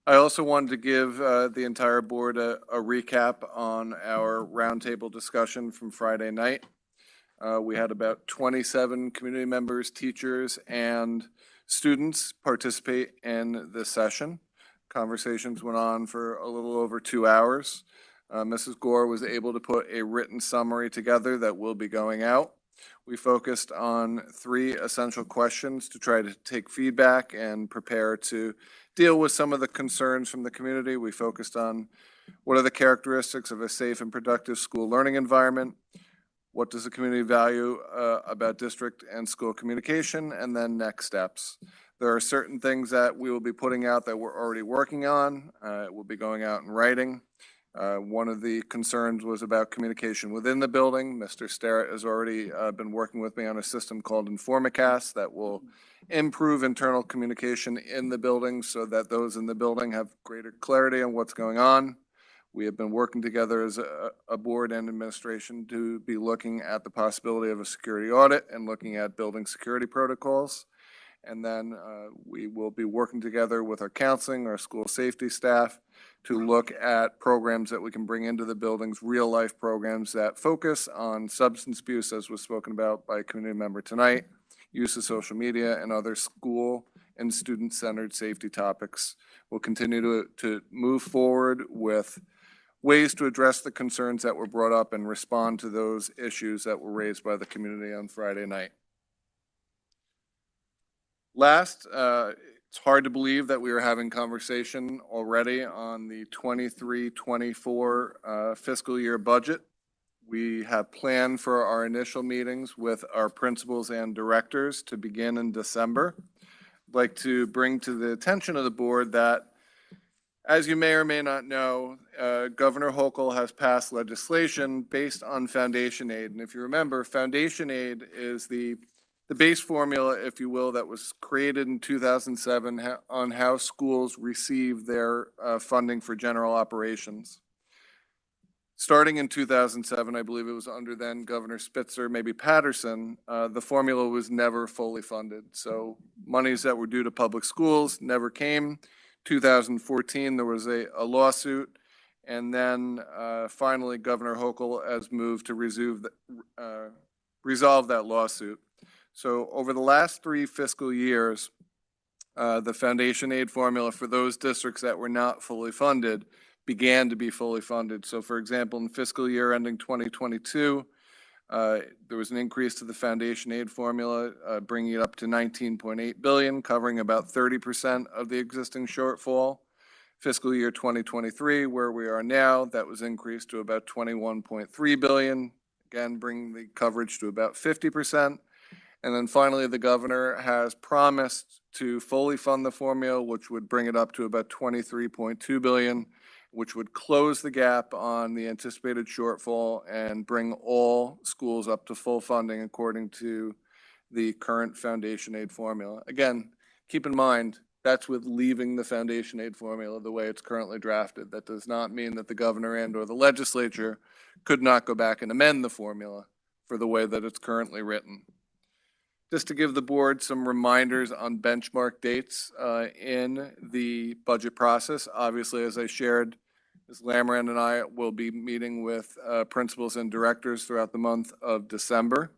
I also wanted to give the entire board a recap on our roundtable discussion from Friday night. We had about 27 community members, teachers, and students participate in this session. Conversations went on for a little over 2 hours. Mrs. Gore was able to put a written summary together that will be going out. We focused on 3 essential questions to try to take feedback and prepare to deal with some of the concerns from the community. We focused on what are the characteristics of a safe and productive school learning environment, what does the community value about district and school communication, and then next steps. There are certain things that we will be putting out that we're already working on. It will be going out in writing. One of the concerns was about communication within the building. Mr. Starrett has already been working with me on a system called Informacast that will improve internal communication in the building so that those in the building have greater clarity on what's going on. We have been working together as a board and administration to be looking at the possibility of a security audit and looking at building security protocols. And then we will be working together with our counseling, our school safety staff to look at programs that we can bring into the buildings, real life programs that focus on substance abuse, as was spoken about by a community member tonight, use of social media, and other school and student-centered safety topics. We'll continue to move forward with ways to address the concerns that were brought up and respond to those issues that were raised by the community on Friday night. Last, It's hard to believe that we are having conversation already on the 23-24 fiscal year budget. We have planned for our initial meetings with our principals and directors to begin in December. I'd like to bring to the attention of the board that, as you may or may not know, Governor Hochul has passed legislation based on foundation aid. And if you remember, foundation aid is the base formula, if you will, that was created in 2007 on how schools receive their funding for general operations. Starting in 2007, I believe it was under then Governor Spitzer, maybe Patterson, the formula was never fully funded. So monies that were due to public schools never came. 2014, there was a lawsuit. And then finally, Governor Hochul has moved to resolve that lawsuit. So over the last 3 fiscal years, the foundation aid formula for those districts that were not fully funded began to be fully funded. So for example, in fiscal year ending 2022, there was an increase to the foundation aid formula, bringing it up to 19.8 billion, covering about 30% of the existing shortfall. Fiscal year 2023, where we are now, that was increased to about 21.3 billion, again, bringing the coverage to about 50%. And then finally, the governor has promised to fully fund the formula, which would bring it up to about 23.2 billion, which would close the gap on the anticipated shortfall and bring all schools up to full funding according to the current foundation aid formula. Again, keep in mind, that's with leaving the foundation aid formula the way it's currently drafted. That does not mean that the governor and or the legislature could not go back and amend the formula for the way that it's currently written. Just to give the board some reminders on benchmark dates in the budget process. Obviously, as I shared, Ms. Lamran and I will be meeting with principals and directors throughout the month of December.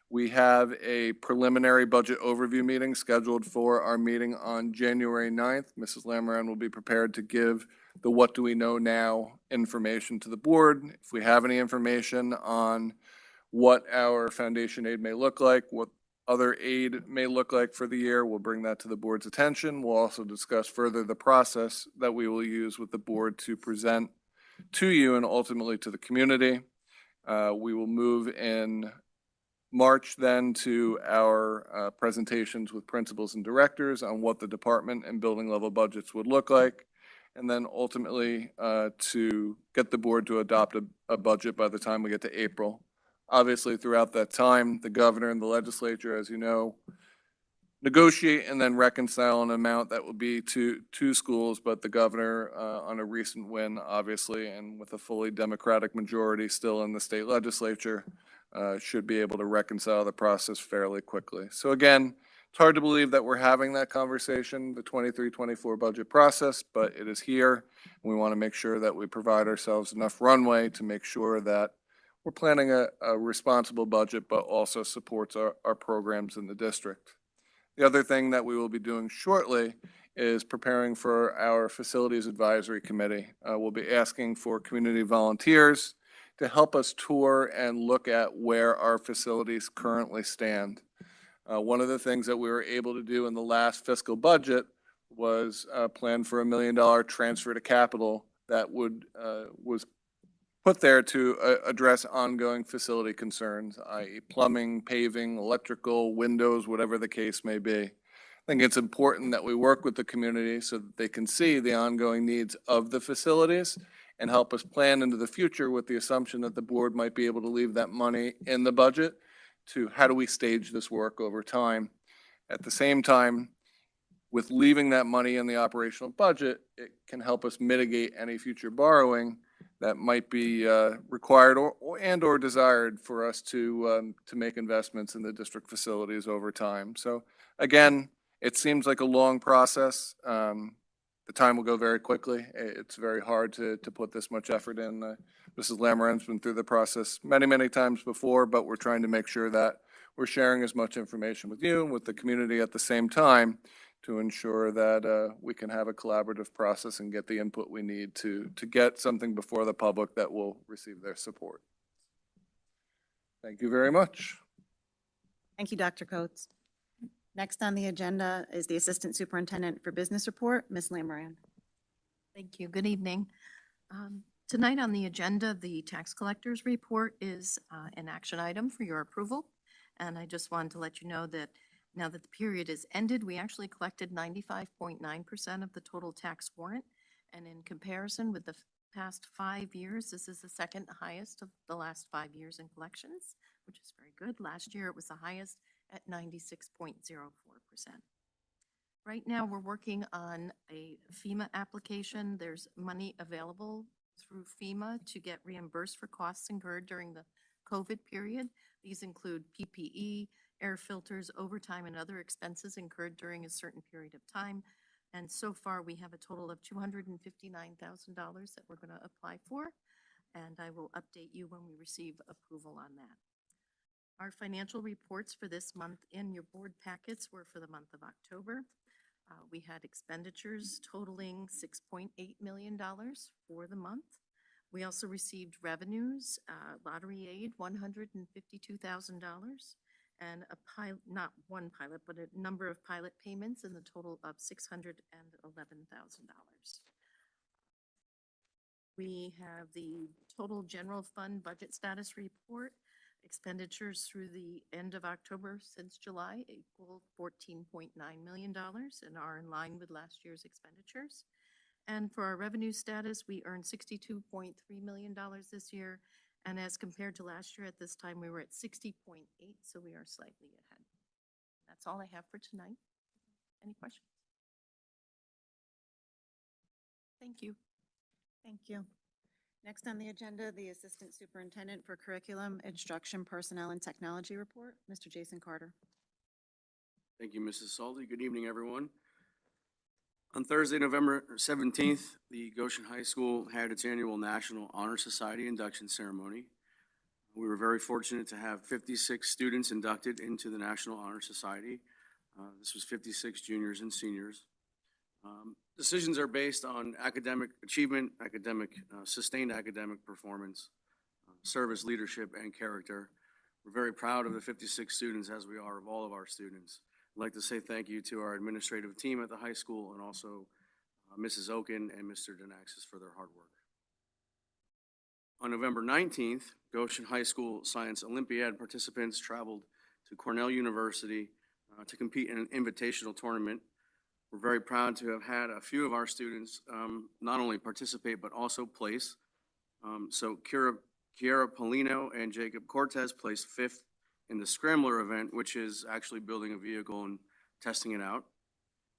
We have a preliminary budget overview meeting scheduled for our meeting on January 9th. Mrs. Lamran will be prepared to give the what do we know now information to the board. If we have any information on what our foundation aid may look like, what other aid may look like for the year, we'll bring that to the board's attention. We'll also discuss further the process that we will use with the board to present to you and ultimately to the community. We will move in March then to our presentations with principals and directors on what the department and building level budgets would look like. And then ultimately to get the board to adopt a budget by the time we get to April. Obviously, throughout that time, the governor and the legislature, as you know, negotiate and then reconcile an amount that will be to schools, but the governor, on a recent win, obviously, and with a fully Democratic majority still in the state legislature, should be able to reconcile the process fairly quickly. So again, it's hard to believe that we're having that conversation, the 23-24 budget process, but it is here. And we want to make sure that we provide ourselves enough runway to make sure that we're planning a responsible budget, but also supports our programs in the district. The other thing that we will be doing shortly is preparing for our Facilities Advisory Committee. We'll be asking for community volunteers to help us tour and look at where our facilities currently stand. One of the things that we were able to do in the last fiscal budget was plan for $1 million transfer to capital that was put there to address ongoing facility concerns, i.e. plumbing, paving, electrical, windows, whatever the case may be. I think it's important that we work with the community so that they can see the ongoing needs of the facilities and help us plan into the future with the assumption that the board might be able to leave that money in the budget to how do we stage this work over time. At the same time, with leaving that money in the operational budget, it can help us mitigate any future borrowing that might be required or desired for us to make investments in the district facilities over time. So again, it seems like a long process. The time will go very quickly. It's very hard to put this much effort in. Mrs. Lamran's been through the process many, many times before, but we're trying to make sure that we're sharing as much information with you and with the community at the same time to ensure that we can have a collaborative process and get the input we need to get something before the public that will receive their support. Thank you very much. Thank you, Dr. Coates. Next on the agenda is the Assistant Superintendent for Business Report, Ms. Lambrand. Thank you. Good evening. Tonight on the agenda, the tax collector's report is an action item for your approval. And I just wanted to let you know that now that the period is ended, we actually collected 95.9% of the total tax warrant. And in comparison with the past 5 years, this is the second highest of the last 5 years in collections, which is very good. Last year, it was the highest at 96.04%. Right now, we're working on a FEMA application. There's money available through FEMA to get reimbursed for costs incurred during the COVID period. These include PPE, air filters, overtime, and other expenses incurred during a certain period of time. And so far, we have a total of $259,000 that we're going to apply for. And I will update you when we receive approval on that. Our financial reports for this month in your board packets were for the month of October. We had expenditures totaling $6.8 million for the month. We also received revenues, lottery aid, $152,000, and not one pilot, but a number of pilot payments in the total of $611,000. We have the total general fund budget status report. Expenditures through the end of October since July equal $14.9 million and are in line with last year's expenditures. And for our revenue status, we earned $62.3 million this year. And as compared to last year at this time, we were at 60.8, so we are slightly ahead. That's all I have for tonight. Any questions? Thank you. Thank you. Next on the agenda, the Assistant Superintendent for Curriculum, Instruction, Personnel, and Technology Report, Mr. Jason Carter. Thank you, Mrs. Salty. Good evening, everyone. On Thursday, November 17th, the Goshen High School had its annual National Honor Society induction ceremony. We were very fortunate to have 56 students inducted into the National Honor Society. This was 56 juniors and seniors. Decisions are based on academic achievement, sustained academic performance, service, leadership, and character. We're very proud of the 56 students, as we are of all of our students. I'd like to say thank you to our administrative team at the high school and also Mrs. Oken and Mr. Denaxis for their hard work. On November 19th, Goshen High School Science Olympiad participants traveled to Cornell University to compete in an invitational tournament. We're very proud to have had a few of our students not only participate, but also place. So Kiara Polino and Jacob Cortez placed 5th in the Scrambler event, which is actually building a vehicle and testing it out.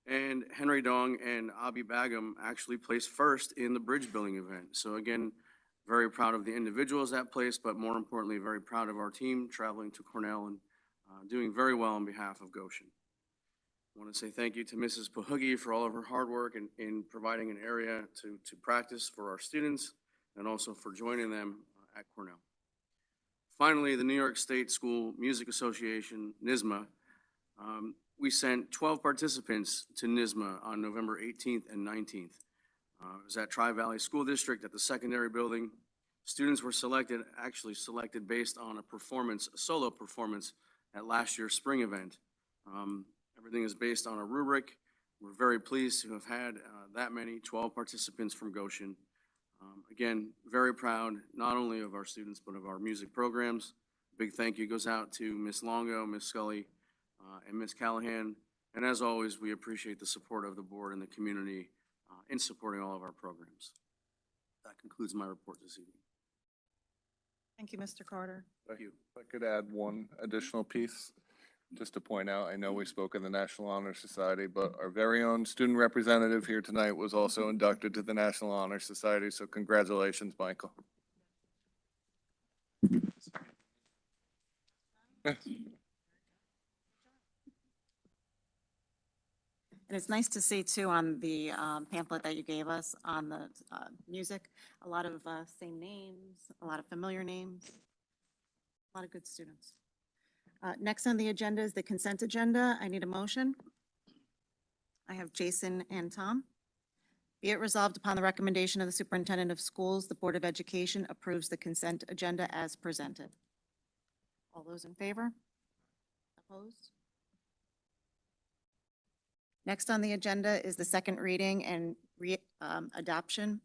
And Henry Dong and Abi Bagum actually placed 1st in the bridge building event. So again, very proud of the individuals that placed, but more importantly, very proud of our team traveling to Cornell and doing very well on behalf of Goshen. I want to say thank you to Mrs. Pahugi for all of her hard work in providing an area to practice for our students and also for joining them at Cornell. Finally, the New York State School Music Association, NYSSMA, we sent 12 participants to NYSSMA on November 18th and 19th. It was at Tri-Valley School District at the secondary building. Students were selected based on a solo performance at last year's spring event. Everything is based on a rubric. We're very pleased to have had that many, 12 participants from Goshen. Again, very proud not only of our students, but of our music programs. Big thank you goes out to Ms. Longo, Ms. Scully, and Ms. Callahan. And as always, we appreciate the support of the board and the community in supporting all of our programs. That concludes my report this evening. Thank you, Mr. Carter. Thank you. If I could add one additional piece, just to point out, I know we spoke in the National Honor Society, but our very own student representative here tonight was also inducted to the National Honor Society, so congratulations, Michael. And it's nice to see too on the pamphlet that you gave us on the music, a lot of same names, a lot of familiar names, a lot of good students. Next on the agenda is the consent agenda. I need a motion. I have Jason and Tom. Be it resolved upon the recommendation of the Superintendent of Schools, the Board of Education approves the consent agenda as presented. All those in favor? Opposed? Next on the agenda is the second reading and adoption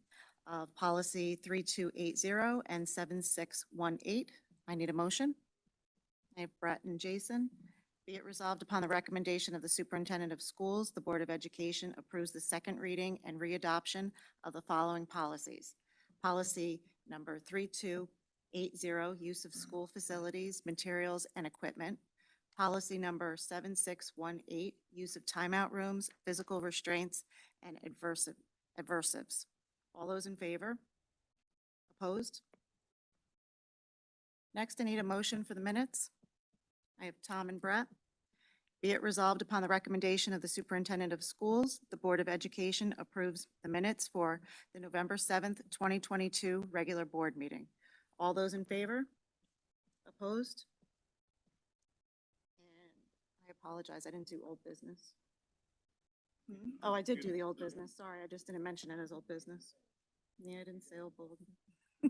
of policy 3280 and 7618. I need a motion. I have Brett and Jason. Be it resolved upon the recommendation of the superintendent of schools, the Board of Education approves the second reading and readoption of the following policies. Policy number 3280, use of school facilities, materials, and equipment. Policy number 7618, use of timeout rooms, physical restraints, and aversives. All those in favor? Opposed? Next, I need a motion for the minutes. I have Tom and Brett. Be it resolved upon the recommendation of the superintendent of schools, the Board of Education approves the minutes for the November 7th, 2022 regular board meeting. All those in favor? Opposed? And I apologize, I didn't do old business. Oh, I did do the old business. Sorry, I just didn't mention it as old business. Yeah, I didn't say old business. I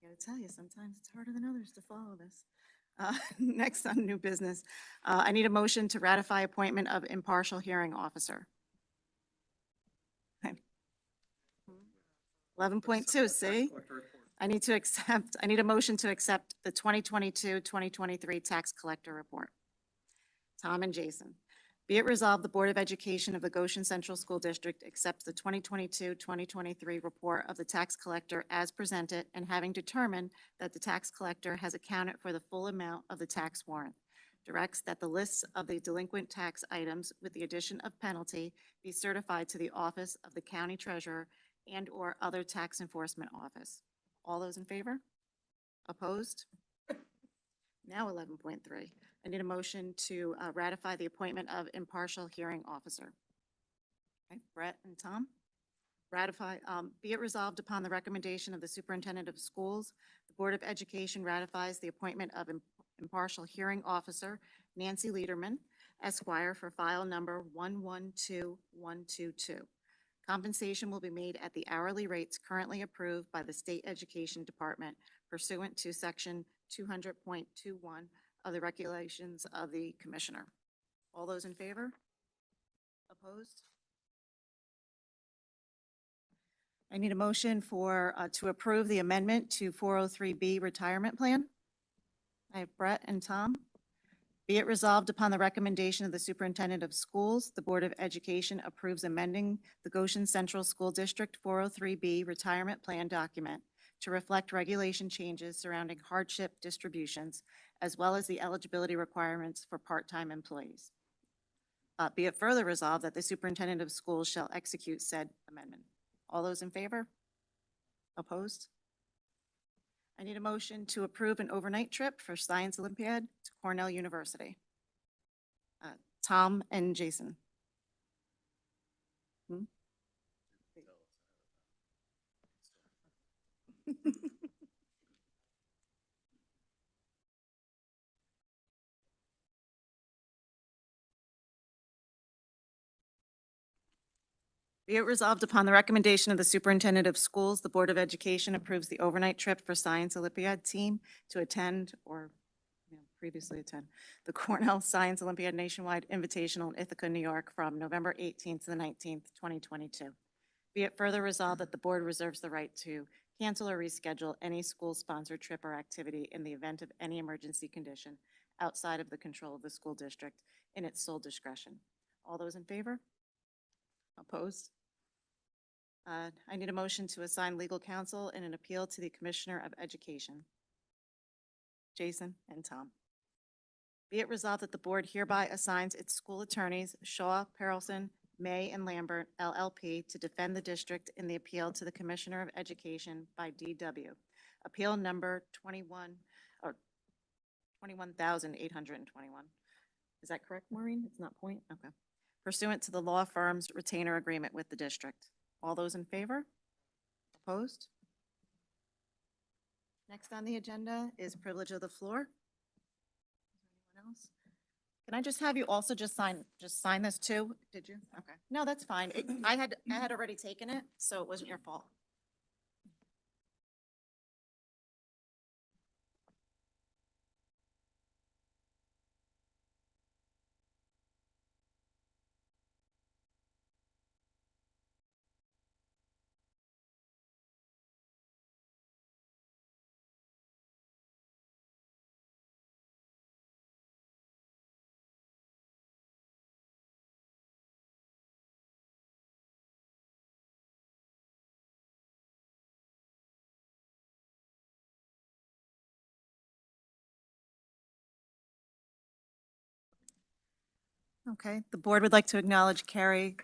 gotta tell you, sometimes it's harder than others to follow this. Next on new business, I need a motion to ratify appointment of impartial hearing officer. 11.2, see? I need a motion to accept the 2022-2023 tax collector report. Tom and Jason. Be it resolved, the Board of Education of the Goshen Central School District accepts the 2022-2023 report of the tax collector as presented, and having determined that the tax collector has accounted for the full amount of the tax warrant, directs that the lists of the delinquent tax items with the addition of penalty be certified to the office of the county treasurer and/or other tax enforcement office. All those in favor? Opposed? Now 11.3. I need a motion to ratify the appointment of impartial hearing officer. Okay, Brett and Tom. Ratify, be it resolved upon the recommendation of the superintendent of schools, the Board of Education ratifies the appointment of impartial hearing officer Nancy Lederman, Esquire, for file number 112122. Compensation will be made at the hourly rates currently approved by the State Education Department pursuant to section 200.21 of the regulations of the commissioner. All those in favor? Opposed? I need a motion for, to approve the amendment to 403B retirement plan. I have Brett and Tom. Be it resolved upon the recommendation of the superintendent of schools, the Board of Education approves amending the Goshen Central School District 403B retirement plan document to reflect regulation changes surrounding hardship distributions, as well as the eligibility requirements for part-time employees. Be it further resolved that the superintendent of schools shall execute said amendment. All those in favor? Opposed? I need a motion to approve an overnight trip for Science Olympiad to Cornell University. Tom and Jason. Be it resolved upon the recommendation of the superintendent of schools, the Board of Education approves the overnight trip for Science Olympiad team to attend or previously attend the Cornell Science Olympiad Nationwide Invitational in Ithaca, New York from November 18th to the 19th, 2022. Be it further resolved that the board reserves the right to cancel or reschedule any school-sponsored trip or activity in the event of any emergency condition outside of the control of the school district in its sole discretion. All those in favor? Opposed? I need a motion to assign legal counsel in an appeal to the Commissioner of Education. Jason and Tom. Be it resolved that the board hereby assigns its school attorneys, Shaw, Perelson, May, and Lambert, LLP, to defend the district in the appeal to the Commissioner of Education by DW. Appeal number 21,821. Is that correct, Maureen? It's not point? Okay. Pursuant to the law firm's retainer agreement with the district. All those in favor? Opposed? Next on the agenda is privilege of the floor. Anyone else? Can I just have you also just sign this too? Did you? Okay. No, that's fine. I had already taken it, so it wasn't your fault. Okay, the board would like to acknowledge Carrie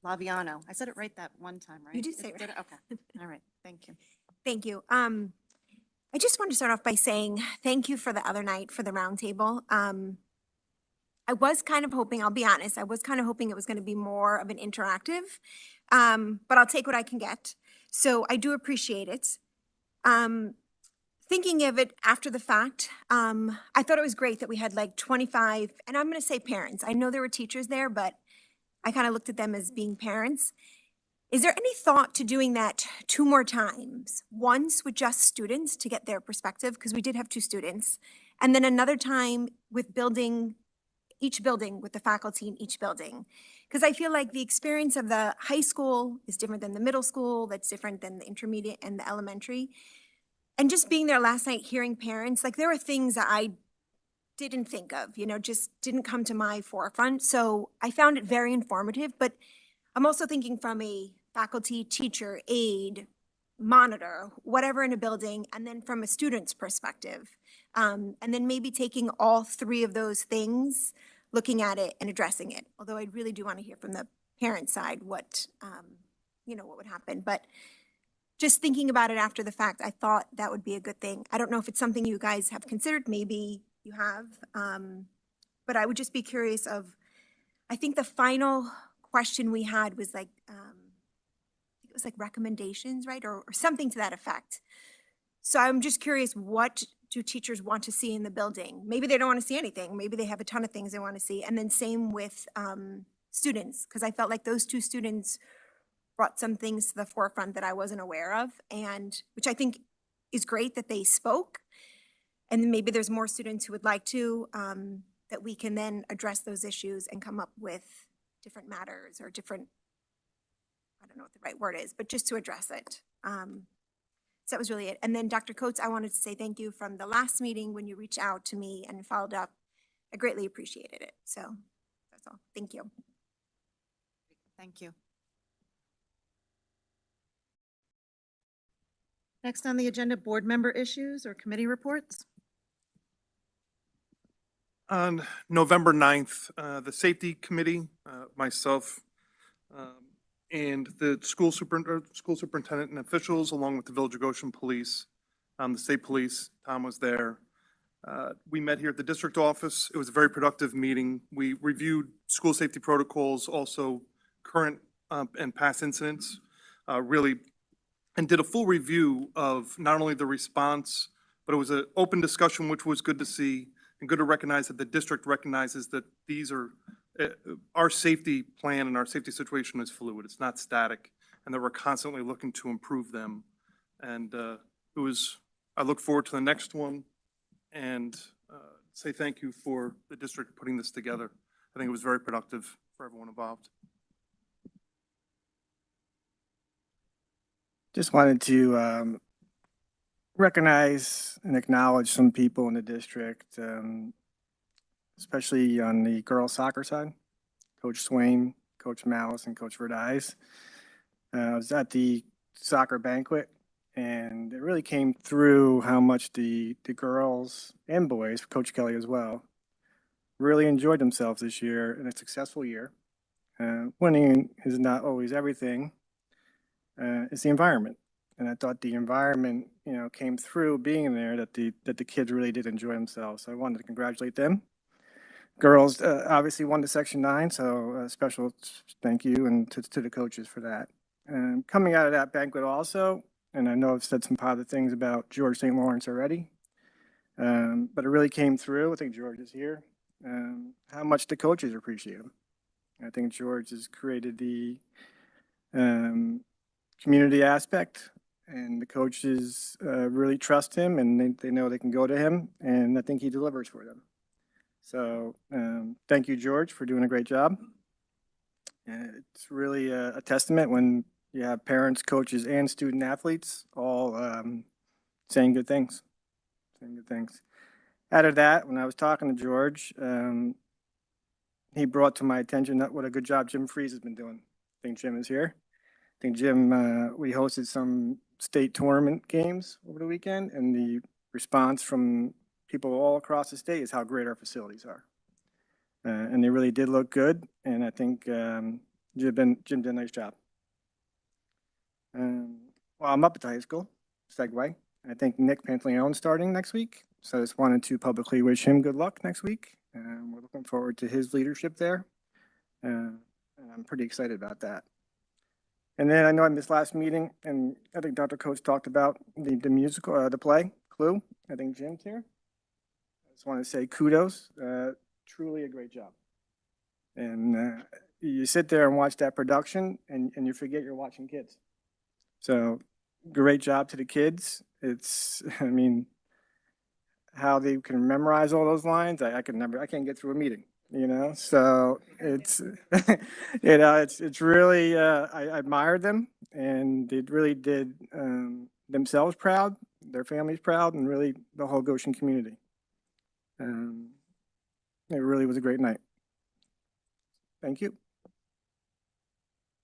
Laviano. I said it right that one time, right? You did say it Did right. I? Okay, all right, thank you. Thank you. I just want to start off by saying thank you for the other night for the roundtable. I was kind of hoping, I'll be honest, I was kind of hoping it was going to be more of an interactive, but I'll take what I can get. So I do appreciate it. Thinking of it after the fact, I thought it was great that we had like 25, and I'm going to say parents. I know there were teachers there, but I kind of looked at them as being parents. Is there any thought to doing that 2 more times? Once with just students to get their perspective, because we did have 2 students, and then another time with each building with the faculty in each building. Because I feel like the experience of the high school is different than the middle school, that's different than the intermediate and the elementary. And just being there last night, hearing parents, like there were things that I didn't think of, just didn't come to my forefront. So I found it very informative, but I'm also thinking from a faculty, teacher, aide, monitor, whatever in a building, and then from a student's perspective. And then maybe taking all 3 of those things, looking at it and addressing it. Although I really do want to hear from the parent side what would happen. But just thinking about it after the fact, I thought that would be a good thing. I don't know if it's something you guys have considered. Maybe you have. But I would just be curious I think the final question we had was like, it was like recommendations, right? Or something to that effect. So I'm just curious, what do teachers want to see in the building? Maybe they don't want to see anything. Maybe they have a ton of things they want to see. And then same with students, because I felt like those 2 students brought some things to the forefront that I wasn't aware of, and which I think is great that they spoke. And then maybe there's more students who would like to, that we can then address those issues and come up with different matters or different, I don't know what the right word is, but just to address it. So that was really it. And then Dr. Coates, I wanted to say thank you from the last meeting when you reached out to me and followed up. I greatly appreciated it. So that's all. Thank you. Thank you. Next on the agenda, board member issues or committee reports. On November 9th, the Safety Committee, myself, and the school superintendent and officials, along with the Village of Goshen Police, the state police, Tom was there. We met here at the district office. It was a very productive meeting. We reviewed school safety protocols, also current and past incidents, and did a full review of not only the response, but it was an open discussion, which was good to see, and good to recognize that the district recognizes that these are, our safety plan and our safety situation is fluid. It's not static, and that we're constantly looking to improve them. And I look forward to the next one and say thank you for the district putting this together. I think it was very productive for everyone involved. Just wanted to recognize and acknowledge some people in the district, especially on the girls soccer side. Coach Swain, Coach Malice, and Coach Verdies. I was at the soccer banquet, and it really came through how much the girls and boys, Coach Kelly as well, really enjoyed themselves this year in a successful year. Winning is not always everything. It's the environment. And I thought the environment, came through being there, that the kids really did enjoy themselves. So I wanted to congratulate them. Girls obviously won the Section 9, so a special thank you and to the coaches for that. Coming out of that banquet also, and I know I've said some positive things about George St. Lawrence already, but it really came through. I think George is here. How much the coaches appreciate him. I think George has created the community aspect, and the coaches really trust him, and they know they can go to him, and I think he delivers for them. So thank you, George, for doing a great job. It's really a testament when you have parents, coaches, and student athletes all saying good things. Out of that, when I was talking to George, he brought to my attention what a good job Jim Freeze has been doing. I think Jim is here. I think Jim, we hosted some state tournament games over the weekend, and the response from people all across the state is how great our facilities are. And they really did look good. And I think Jim did a nice job. Well, I'm up at the high school, segue. I think Nick Pantaleone's starting next week. So I just wanted to publicly wish him good luck next week. We're looking forward to his leadership there. And I'm pretty excited about that. And then I know I missed last meeting, and I think Dr. Coates talked about the musical, the play, Clue. I think Jim's here. I just want to say kudos. Truly a great job. And you sit there and watch that production, and you forget you're watching kids. So great job to the kids. It's, I mean, how they can memorize all those lines. I can't get through a meeting, you know? So it's, you know, it's really, I admired them, and they really did themselves proud, their families proud, and really the whole Goshen community. It really was a great night. Thank you.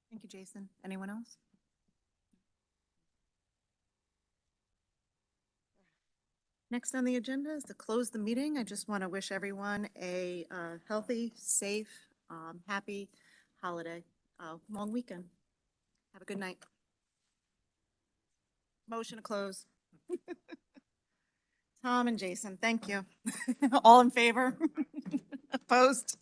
Thank you, Jason. Anyone else? Next on the agenda is to close the meeting. I just want to wish everyone a healthy, safe, happy holiday, long weekend. Have a good night. Motion to close. Tom and Jason, thank you. All in favor? Opposed?